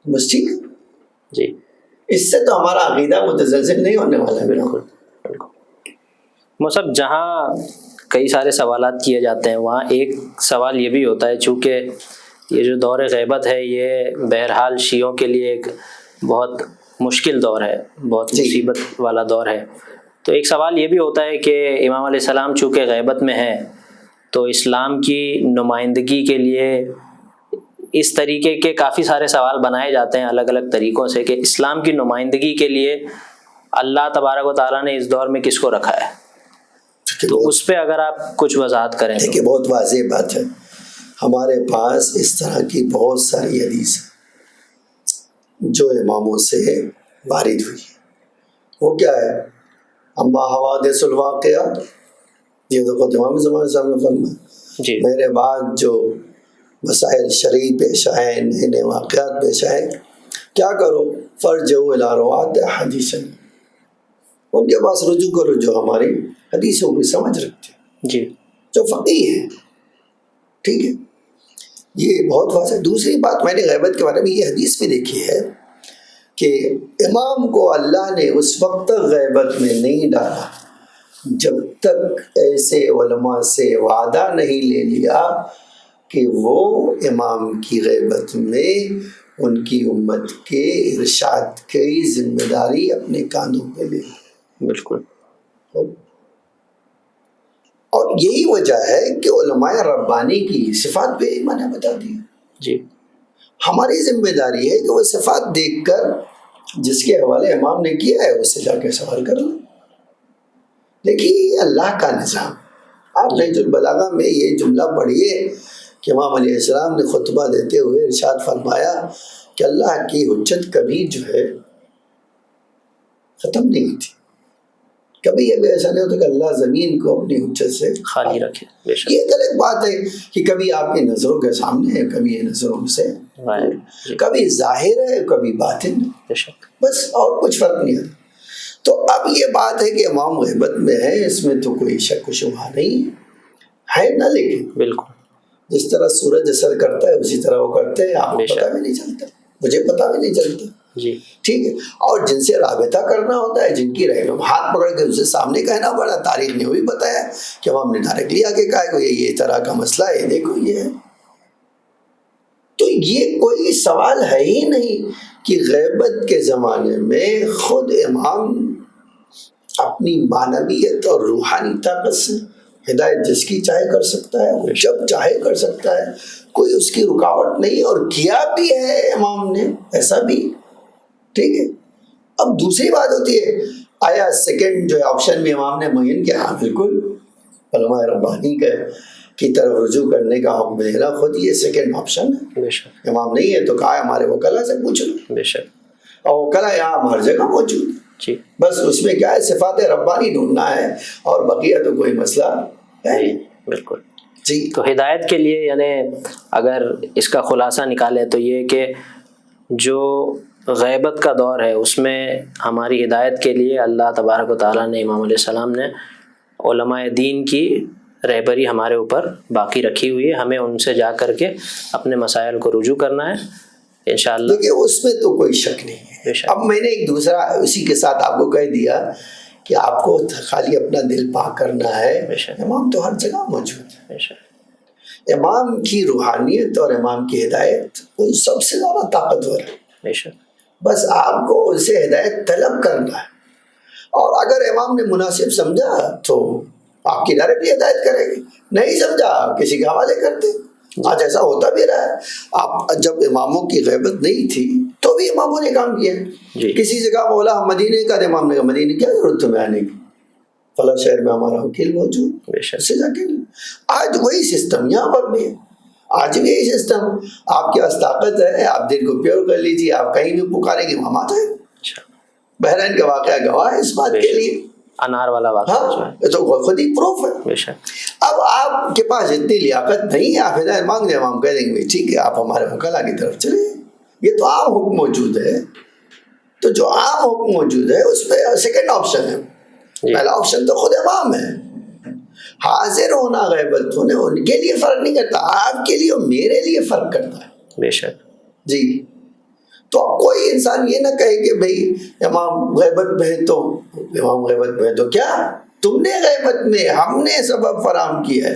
[SPEAKER 3] بس ٹھیک ہے،
[SPEAKER 2] جی
[SPEAKER 3] اس سے تو ہمارا عقیدہ متزلزل نہیں ہونے والا ہے۔
[SPEAKER 2] بالکل بالکل۔ مصعب، جہاں کئی سارے سوالات کیے جاتے ہیں وہاں ایک سوال یہ بھی ہوتا ہے، چونکہ یہ جو دور غیبت ہے یہ بہرحال شیعوں کے لیے ایک بہت مشکل دور ہے، بہت مصیبت والا دور ہے، تو ایک سوال یہ بھی ہوتا ہے کہ امام علیہ السلام چونکہ غیبت میں ہیں تو اسلام کی نمائندگی کے لیے اس طریقے کے کافی سارے سوال بنائے جاتے ہیں الگ الگ طریقوں سے، کہ اسلام کی نمائندگی کے لیے اللہ تبارک و تعالیٰ نے اس دور میں کس کو رکھا ہے، تو اس پہ اگر آپ کچھ وضاحت کریں۔
[SPEAKER 3] دیکھیے بہت واضح بات ہے، ہمارے پاس اس طرح کی بہت ساری حدیث جو اماموں سے وارد ہوئی ہے، وہ کیا ہے؟ اما حوادث الواقعہ، یہ دیکھو امام زمان صاحب نے فرمایا
[SPEAKER 2] جی
[SPEAKER 3] میرے بعد جو مسائل شرعی پیش آئے، نئے نئے واقعات پیش آئے، کیا کرو؟ فرجعوا الی روات احادیث، ان کے پاس رجوع کرو جو ہماری حدیثوں کی سمجھ رکھتے ہیں،
[SPEAKER 2] جی
[SPEAKER 3] جو فقیہ ہیں، ٹھیک ہے، یہ بہت واضح۔ دوسری بات میں نے غیبت کے بارے میں یہ حدیث بھی دیکھی ہے کہ امام کو اللہ نے اس وقت تک غیبت میں نہیں ڈالا جب تک ایسے علماء سے وعدہ نہیں لے لیا کہ وہ امام کی غیبت میں ان کی امت کے ارشاد کی ذمہ داری اپنے کانوں پہ لے۔
[SPEAKER 2] بالکل۔
[SPEAKER 3] اور یہی وجہ ہے کہ علماء ربانی کی صفات پہ میں نے بتا دی،
[SPEAKER 2] جی
[SPEAKER 3] ہماری ذمہ داری ہے کہ وہ صفات دیکھ کر جس کے حوالے امام نے کیا ہے اس سے جا کے سوال کر لیں۔ دیکھیے اللہ کا نظام، آپ نہج البلاغہ میں یہ جملہ پڑھیے کہ امام علیہ السلام نے خطبہ دیتے ہوئے ارشاد فرمایا کہ اللہ کی حجت کبھی جو ہے ختم نہیں ہوتی، کبھی یہ بھی ایسا نہیں ہوتا کہ اللہ زمین کو اپنی حجت سے
[SPEAKER 2] خالی رکھے۔ بے شک،
[SPEAKER 3] یہ غلط بات ہے کہ کبھی آپ کی نظروں کے سامنے ہے، کبھی یہ نظروں سے
[SPEAKER 2] جی
[SPEAKER 3] کبھی ظاہر ہے، کبھی باطن،
[SPEAKER 2] بے شک،
[SPEAKER 3] بس اور کچھ فرق نہیں ہے۔ تو اب یہ بات ہے کہ امام غیبت میں ہے، اس میں تو کوئی شک و شبہ نہیں ہے نا، لیکن
[SPEAKER 2] بالکل
[SPEAKER 3] جس طرح سورج اثر کرتا ہے اسی طرح وہ کرتے ہیں، آپ کو
[SPEAKER 2] بے شک۔
[SPEAKER 3] پتہ بھی نہیں چلتا، مجھے پتہ بھی نہیں چلتا،
[SPEAKER 2] جی
[SPEAKER 3] ٹھیک ہے۔ اور جن سے رابطہ کرنا ہوتا ہے، جن کی رہنم ہاتھ پکڑ کے ان سے سامنے کہنا پڑا، تاریخ نے وہ بھی بتایا کہ امام نے ڈائریکٹلی آگے کہا کہ یہ طرح کا مسئلہ ہے، دیکھو یہ ہے۔ تو یہ کوئی سوال ہے ہی نہیں کہ غیبت کے زمانے میں خود امام اپنی معنویت اور روحانی طاقت سے ہدایت جس کی چاہے کر سکتا ہے، وہ جب چاہے کر سکتا ہے، کوئی اس کی رکاوٹ نہیں، اور کیا بھی ہے امام نے ایسا بھی، ٹھیک ہے۔ اب دوسری بات ہوتی ہے، آیا سیکنڈ جو آپشن بھی امام نے معین کیا؟ ہاں بالکل، علماء ربانی کی طرف رجوع کرنے کا حکم دینا خود یہ سیکنڈ آپشن ہے۔
[SPEAKER 2] بے شک،
[SPEAKER 3] امام نہیں ہے تو کہا ہمارے وکلا سے پوچھ لو،
[SPEAKER 2] بے شک،
[SPEAKER 3] اور وکلا یہاں ہر جگہ موجود،
[SPEAKER 2] جی
[SPEAKER 3] بس اس میں کیا ہے، صفات ربانی ڈھونڈنا ہے، اور بقیہ تو کوئی مسئلہ ہے
[SPEAKER 2] جی
[SPEAKER 3] نہیں۔
[SPEAKER 2] بالکل۔
[SPEAKER 3] جی
[SPEAKER 2] تو ہدایت کے لیے یعنی اگر اس کا خلاصہ نکالیں تو یہ کہ جو غیبت کا دور ہے اس میں ہماری ہدایت کے لیے اللہ تبارک و تعالیٰ نے، امام علیہ السلام نے علماء دین کی رہبری ہمارے اوپر باقی رکھی ہوئی ہے، ہمیں ان سے جا کر کے اپنے مسائل کو رجوع کرنا ہے انشاءاللہ۔
[SPEAKER 3] دیکھیے اس میں تو کوئی شک نہیں ہے۔
[SPEAKER 2] بے شک۔
[SPEAKER 3] اب میں نے ایک دوسرا اسی کے ساتھ آپ کو کہہ دیا کہ آپ کو خالی اپنا دل پاک کرنا ہے،
[SPEAKER 2] بے شک،
[SPEAKER 3] امام تو ہر جگہ موجود ہے۔
[SPEAKER 2] بے شک،
[SPEAKER 3] امام کی روحانیت اور امام کی ہدایت وہ سب سے زیادہ طاقتور ہے،
[SPEAKER 2] بے شک،
[SPEAKER 3] بس آپ کو ان سے ہدایت طلب کرنا ہے، اور اگر امام نے مناسب سمجھا تو آپ کی ڈائریکٹلی ہدایت کرے گی، نہیں سمجھا کسی کے حوالے کرتے۔ آج ایسا ہوتا بھی رہا ہے، آپ جب اماموں کی غیبت نہیں تھی تو بھی اماموں نے کام کیا،
[SPEAKER 2] جی
[SPEAKER 3] کسی سے کہا مولا ہم مدینے کا، امام نے کہا مدینے کیا ضرورت تمہیں آنے کی، فلاں شہر میں ہمارا وکیل موجود،
[SPEAKER 2] بے شک،
[SPEAKER 3] اس سے جا کے آج وہی سسٹم یہاں پر بھی ہے، آج بھی یہی سسٹم، آپ کے پاس طاقت ہے، آپ دل کو پیور کر لیجیے، آپ کہیں بھی پکاریں گے وہاں آ جائیں۔
[SPEAKER 2] اچھا،
[SPEAKER 3] بحرین کا واقعہ گواہ ہے اس بات کے لیے،
[SPEAKER 2] انار والا واقعہ جو
[SPEAKER 3] ہاں
[SPEAKER 2] ہے،
[SPEAKER 3] یہ تو خود ہی پروف ہے۔
[SPEAKER 2] بے شک،
[SPEAKER 3] اب آپ کے پاس اتنی لیاقت نہیں ہے، آپ ہدایت مانگ دیں، ہم کہہ دیں گے ٹھیک ہے آپ ہمارے وکلا کی طرف چلیں، یہ تو عام حکم موجود ہے۔ تو جو عام حکم موجود ہے اس پہ سیکنڈ آپشن ہے،
[SPEAKER 2] جی
[SPEAKER 3] پہلا آپشن تو خود امام ہے، حاضر ہونا غیبت ہونے ان کے لیے فرق نہیں کرتا، آپ کے لیے اور میرے لیے فرق کرتا ہے۔
[SPEAKER 2] بے شک
[SPEAKER 3] جی، تو کوئی انسان یہ نہ کہے کہ بھئی امام غیبت میں ہے تو امام غیبت میں ہے تو کیا تم نے غیبت میں، ہم نے سبب فراہم کیا ہے۔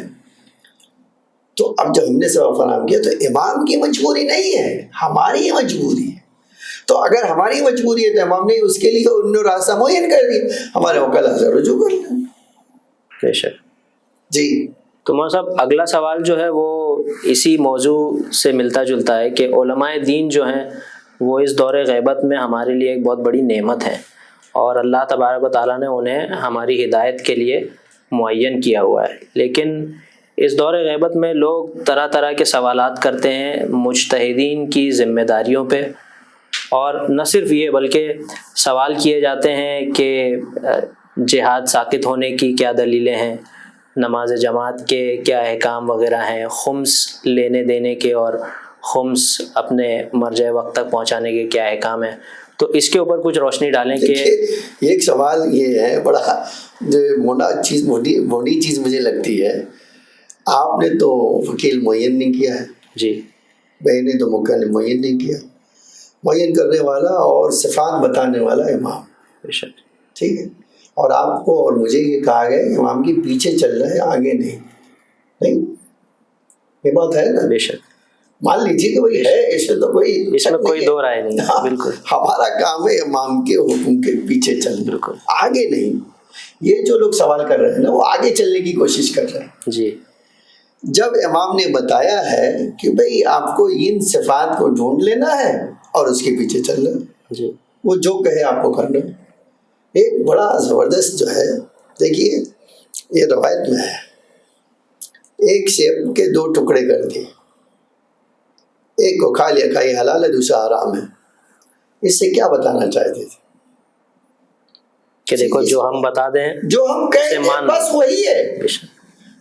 [SPEAKER 3] تو اب جب ہم نے سبب فراہم کیا تو امام کی مجبوری نہیں ہے، ہماری مجبوری ہے۔ تو اگر ہماری مجبوری ہے تو امام نے اس کے لیے انہوں نے راستہ معین کر دیا، ہمارے وکلا سے رجوع کر لیں۔
[SPEAKER 2] بے شک۔
[SPEAKER 3] جی
[SPEAKER 2] تو مولانا صاحب اگلا سوال جو ہے وہ اسی موضوع سے ملتا جلتا ہے کہ علماء دین جو ہیں وہ اس دور غیبت میں ہمارے لیے ایک بہت بڑی نعمت ہے، اور اللہ تبارک و تعالیٰ نے انہیں ہماری ہدایت کے لیے معین کیا ہوا ہے، لیکن اس دور غیبت میں لوگ طرح طرح کے سوالات کرتے ہیں مجتہدین کی ذمہ داریوں پہ، اور نہ صرف یہ بلکہ سوال کیے جاتے ہیں کہ جہاد ساقط ہونے کی کیا دلیلیں ہیں، نماز جماعت کے کیا احکام وغیرہ ہیں، خمس لینے دینے کے اور خمس اپنے مرجع وقت تک پہنچانے کے کیا احکام ہیں۔ تو اس کے اوپر کچھ روشنی ڈالیں کہ
[SPEAKER 3] ایک سوال یہ ہے بڑا جو موٹی چیز مجھے لگتی ہے، آپ نے تو وکیل معین نہیں کیا ہے،
[SPEAKER 2] جی
[SPEAKER 3] میں نے تو موکل معین نہیں کیا، معین کرنے والا اور صفات بتانے والا امام،
[SPEAKER 2] بے شک،
[SPEAKER 3] ٹھیک ہے، اور آپ کو اور مجھے یہ کہا گیا کہ امام کے پیچھے چل رہا ہے آگے نہیں، یہ بات ہے نا؟
[SPEAKER 2] بے شک،
[SPEAKER 3] مان لیجیے کہ وہی ہے، اس میں کوئی
[SPEAKER 2] دو رائے نہیں ہے، بالکل
[SPEAKER 3] ہمارا کام ہے امام کے حکم کے پیچھے چلنا،
[SPEAKER 2] بالکل
[SPEAKER 3] آگے نہیں۔ یہ جو لوگ سوال کر رہے ہیں نا وہ آگے چلنے کی کوشش کر رہے ہیں۔
[SPEAKER 2] جی،
[SPEAKER 3] جب امام نے بتایا ہے کہ بھئی آپ کو ان صفات کو ڈھونڈ لینا ہے اور اس کے پیچھے چلنا،
[SPEAKER 2] جی
[SPEAKER 3] وہ جو کہے آپ کو کرنا۔ ایک بڑا زبردست جو ہے، دیکھیے یہ روایت میں ہے، ایک سیب کے 2 ٹکڑے کر دیے، ایک کو کھا لیا، کہا یہ حلال ہے، دوسرا حرام ہے۔ اس سے کیا بتانا چاہتے تھے؟
[SPEAKER 2] کہ دیکھو جو ہم بتا دیں،
[SPEAKER 3] جو ہم کہیں گے بس وہی ہے،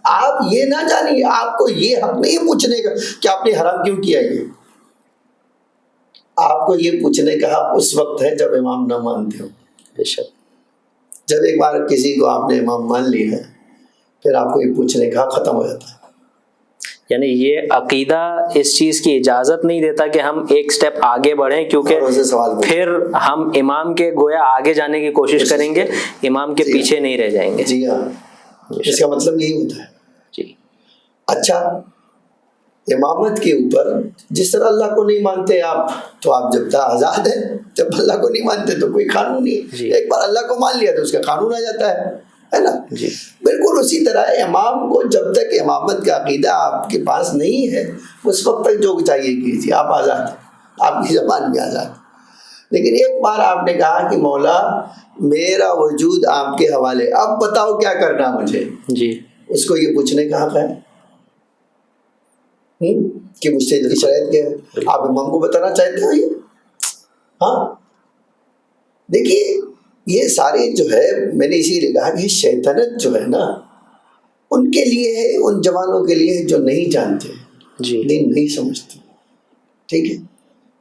[SPEAKER 3] آپ یہ نہ جانیے، آپ کو یہ حق نہیں پوچھنے کا کہ آپ نے حرام کیوں کیا۔ یہ آپ کو یہ پوچھنے کا حق اس وقت ہے جب امام نہ مانتے ہو۔
[SPEAKER 2] بے شک،
[SPEAKER 3] جب ایک بار کسی کو آپ نے امام مان لی ہے پھر آپ کو یہ پوچھنے کا حق ختم ہو جاتا ہے۔
[SPEAKER 2] یعنی یہ عقیدہ اس چیز کی اجازت نہیں دیتا کہ ہم ایک سٹیپ آگے بڑھیں، کیونکہ پھر ہم امام کے گویا آگے جانے کی کوشش کریں گے، امام کے پیچھے نہیں رہ جائیں گے۔
[SPEAKER 3] جی ہاں، اس کا مطلب یہی ہوتا ہے۔
[SPEAKER 2] جی،
[SPEAKER 3] اچھا، امامت کے اوپر جس طرح اللہ کو نہیں مانتے آپ، تو آپ جب تک آزاد ہیں، جب اللہ کو نہیں مانتے تو کوئی قانون نہیں، ایک بار اللہ کو مان لیا تو اس کا قانون آ جاتا ہے نا؟
[SPEAKER 2] جی،
[SPEAKER 3] بالکل اسی طرح امام کو جب تک امامت کا عقیدہ آپ کے پاس نہیں ہے اس وقت تک جو چاہیے کیجیے، آپ آزاد ہیں، آپ کی زبان بھی آزاد۔ لیکن ایک بار آپ نے کہا کہ مولا میرا وجود آپ کے حوالے، اب بتاؤ کیا کرنا مجھے،
[SPEAKER 2] جی،
[SPEAKER 3] اس کو یہ پوچھنے کا حق ہے کہ مجتہد کی شرائط کیا ہے؟ آپ امام کو بتانا چاہتے ہو یہ؟ ہاں، دیکھیے یہ سارے جو ہے، میں نے اسی لیے کہا کہ شیطنت جو ہے نا ان کے لیے ہے، ان جوانوں کے لیے جو نہیں جانتے،
[SPEAKER 2] جی،
[SPEAKER 3] نہیں سمجھتے، ٹھیک ہے،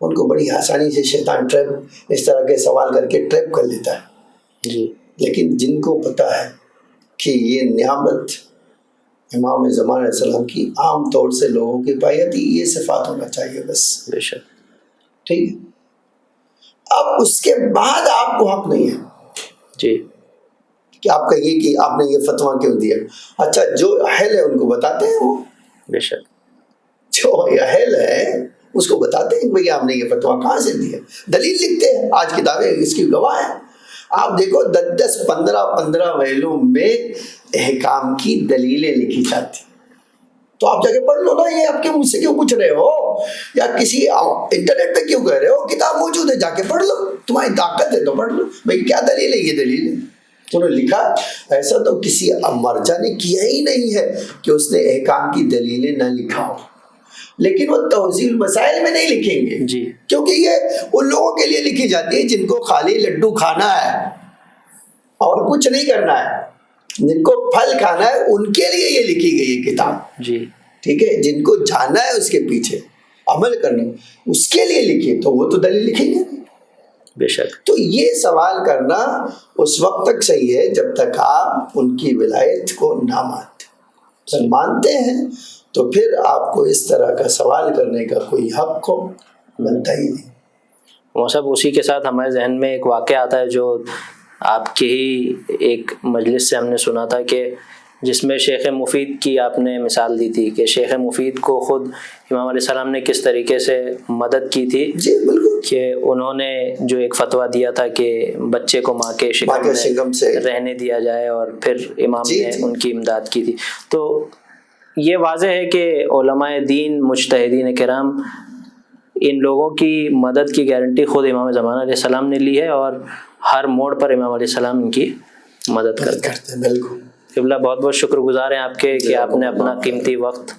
[SPEAKER 3] ان کو بڑی آسانی سے شیطان ٹریپ اس طرح کے سوال کر کے ٹریپ کر لیتا ہے۔
[SPEAKER 2] جی،
[SPEAKER 3] لیکن جن کو پتہ ہے کہ یہ نعمت امام زمان علیہ السلام کی عام طور سے لوگوں کی پائی جاتی، یہ صفات ہونا چاہیے بس،
[SPEAKER 2] بے شک،
[SPEAKER 3] ٹھیک ہے۔ اب اس کے بعد آپ کو حق نہیں ہے
[SPEAKER 2] جی،
[SPEAKER 3] کہ آپ کہیے کہ آپ نے یہ فتویٰ کیوں دیا۔ اچھا، جو اہل ہے ان کو بتاتے ہیں، وہ
[SPEAKER 2] بے شک،
[SPEAKER 3] جو اہل ہے اس کو بتاتے ہیں کہ بھئی آپ نے یہ فتویٰ کہاں سے دیا، دلیل لکھتے ہیں، آج کتابیں اس کی گواہ ہیں۔ آپ دیکھو 10 15 ویلوں میں احکام کی دلیلیں لکھی جاتی، تو آپ جا کے پڑھ لو نا، یہ آپ کے مجھ سے کیوں پوچھ رہے ہو، یا کسی انٹرنیٹ پہ کیوں کہہ رہے ہو، کتاب موجود ہے، جا کے پڑھ لو، تمہاری طاقت ہے تو پڑھ لو۔ بھئی کیا دلیل ہے؟ یہ دلیل ہے، انہوں نے لکھا۔ ایسا تو کسی مرجع نے کیا ہی نہیں ہے کہ اس نے احکام کی دلیلیں نہ لکھا ہو، لیکن وہ توضیح المسائل میں نہیں لکھیں گے،
[SPEAKER 2] جی،
[SPEAKER 3] کیونکہ یہ ان لوگوں کے لیے لکھی جاتی ہے جن کو خالی لڈو کھانا ہے اور کچھ نہیں کرنا ہے، جن کو پھل کھانا ہے ان کے لیے یہ لکھی گئی ہے کتاب،
[SPEAKER 2] جی،
[SPEAKER 3] ٹھیک ہے، جن کو جانا ہے اس کے پیچھے عمل کرنا اس کے لیے لکھی، تو وہ تو دلیل لکھیں گے،
[SPEAKER 2] بے شک.
[SPEAKER 3] تو یہ سوال کرنا اس وقت تک صحیح ہے جب تک آپ ان کی ولایت کو نہ مانتے. جب مانتے ہیں تو پھر آپ کو اس طرح کا سوال کرنے کا کوئی حق ہو بنتا ہی نہیں.
[SPEAKER 2] وہ سب اسی کے ساتھ ہمارے ذہن میں ایک واقعہ آتا ہے جو آپ کی ہی ایک مجلس سے ہم نے سنا تھا، کہ جس میں شیخ مفید کی آپ نے مثال دی تھی کہ شیخ مفید کو خود امام علیہ السلام نے کس طریقے سے مدد کی تھی.
[SPEAKER 3] جی بالکل.
[SPEAKER 2] کہ انہوں نے جو ایک فتویٰ دیا تھا کہ بچے کو ماں کے شکم میں رہنے دیا جائے، اور پھر امام نے ان کی امداد کی تھی. تو یہ واضح ہے کہ علماء دین، مجتہدین کرام، ان لوگوں کی مدد کی گارنٹی خود امام زمانہ علیہ السلام نے لی ہے، اور ہر موڑ پر امام علیہ السلام ان کی مدد کرتے ہیں.
[SPEAKER 3] بالکل.
[SPEAKER 2] قبلہ بہت بہت شکر گزار ہیں آپ کے کہ آپ نے اپنا قیمتی وقت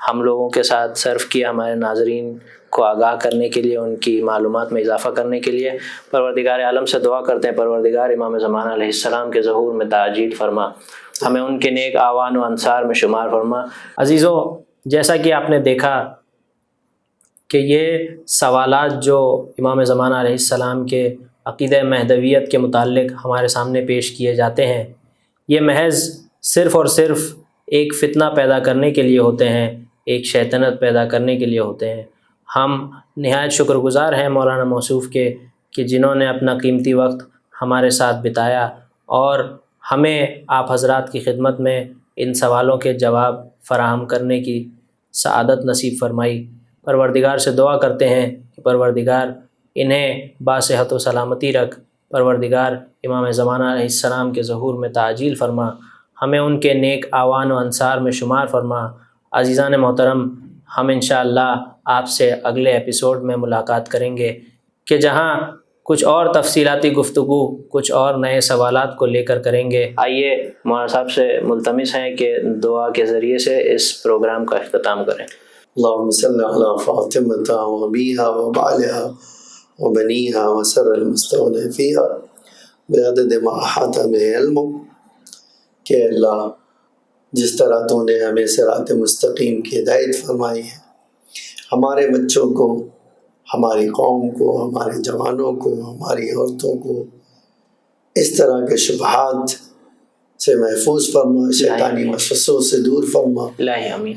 [SPEAKER 2] ہم لوگوں کے ساتھ صرف کیا، ہمارے ناظرین کو آگاہ کرنے کے لیے، ان کی معلومات میں اضافہ کرنے کے لیے. پروردگار عالم سے دعا کرتے ہیں پروردگار امام زمانہ علیہ السلام کے ظہور میں تعجیل فرما، ہمیں ان کے نیک اعوان و انصار میں شمار فرما. عزیزو، جیسا کہ آپ نے دیکھا کہ یہ سوالات جو امام زمانہ علیہ السلام کے عقیدہ مہدویت کے متعلق ہمارے سامنے پیش کیے جاتے ہیں، یہ محض صرف اور صرف ایک فتنہ پیدا کرنے کے لیے ہوتے ہیں، ایک شیطنت پیدا کرنے کے لیے ہوتے ہیں. ہم نہایت شکر گزار ہیں مولانا موصوف کے کہ جنہوں نے اپنا قیمتی وقت ہمارے ساتھ بتایا اور ہمیں آپ حضرات کی خدمت میں ان سوالوں کے جواب فراہم کرنے کی سعادت نصیب فرمائی. پروردگار سے دعا کرتے ہیں کہ پروردگار انہیں باصحت و سلامتی رکھ، پروردگار امام زمانہ علیہ السلام کے ظہور میں تعجیل فرما، ہمیں ان کے نیک اعوان و انصار میں شمار فرما. عزیزان محترم، ہم انشاءاللہ آپ سے اگلے ایپیسوڈ میں ملاقات کریں گے کہ جہاں کچھ اور تفصیلاتی گفتگو، کچھ اور نئے سوالات کو لے کر کریں گے. آئیے مولانا صاحب سے ملتمس ہیں کہ دعا کے ذریعے سے اس پروگرام کا اختتام کریں.
[SPEAKER 3] اللهم صل على فاطمة وأبيها وبعلها وبنيها وسر المستودع فيها بعدد ما أحاط به علمك. کہ اللہ جس طرح تو نے ہمیں صراط مستقیم کی ہدایت فرمائی ہے، ہمارے بچوں کو، ہماری قوم کو، ہمارے جوانوں کو، ہماری عورتوں کو اس طرح کے شبہات سے محفوظ فرما، شیطانی وسوسوں سے دور فرما،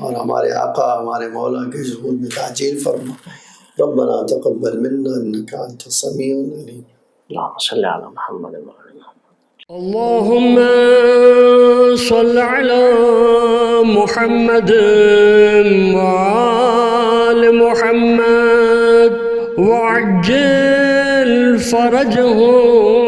[SPEAKER 3] اور ہمارے آقا، ہمارے مولا کے ظہور میں تعجیل فرما. ربنا تقبل منا انك انت السميع العليم.
[SPEAKER 2] اللهم صل على محمد وعلى محمد.
[SPEAKER 4] اللهم صل على محمد وآل محمد وعجل فرجهم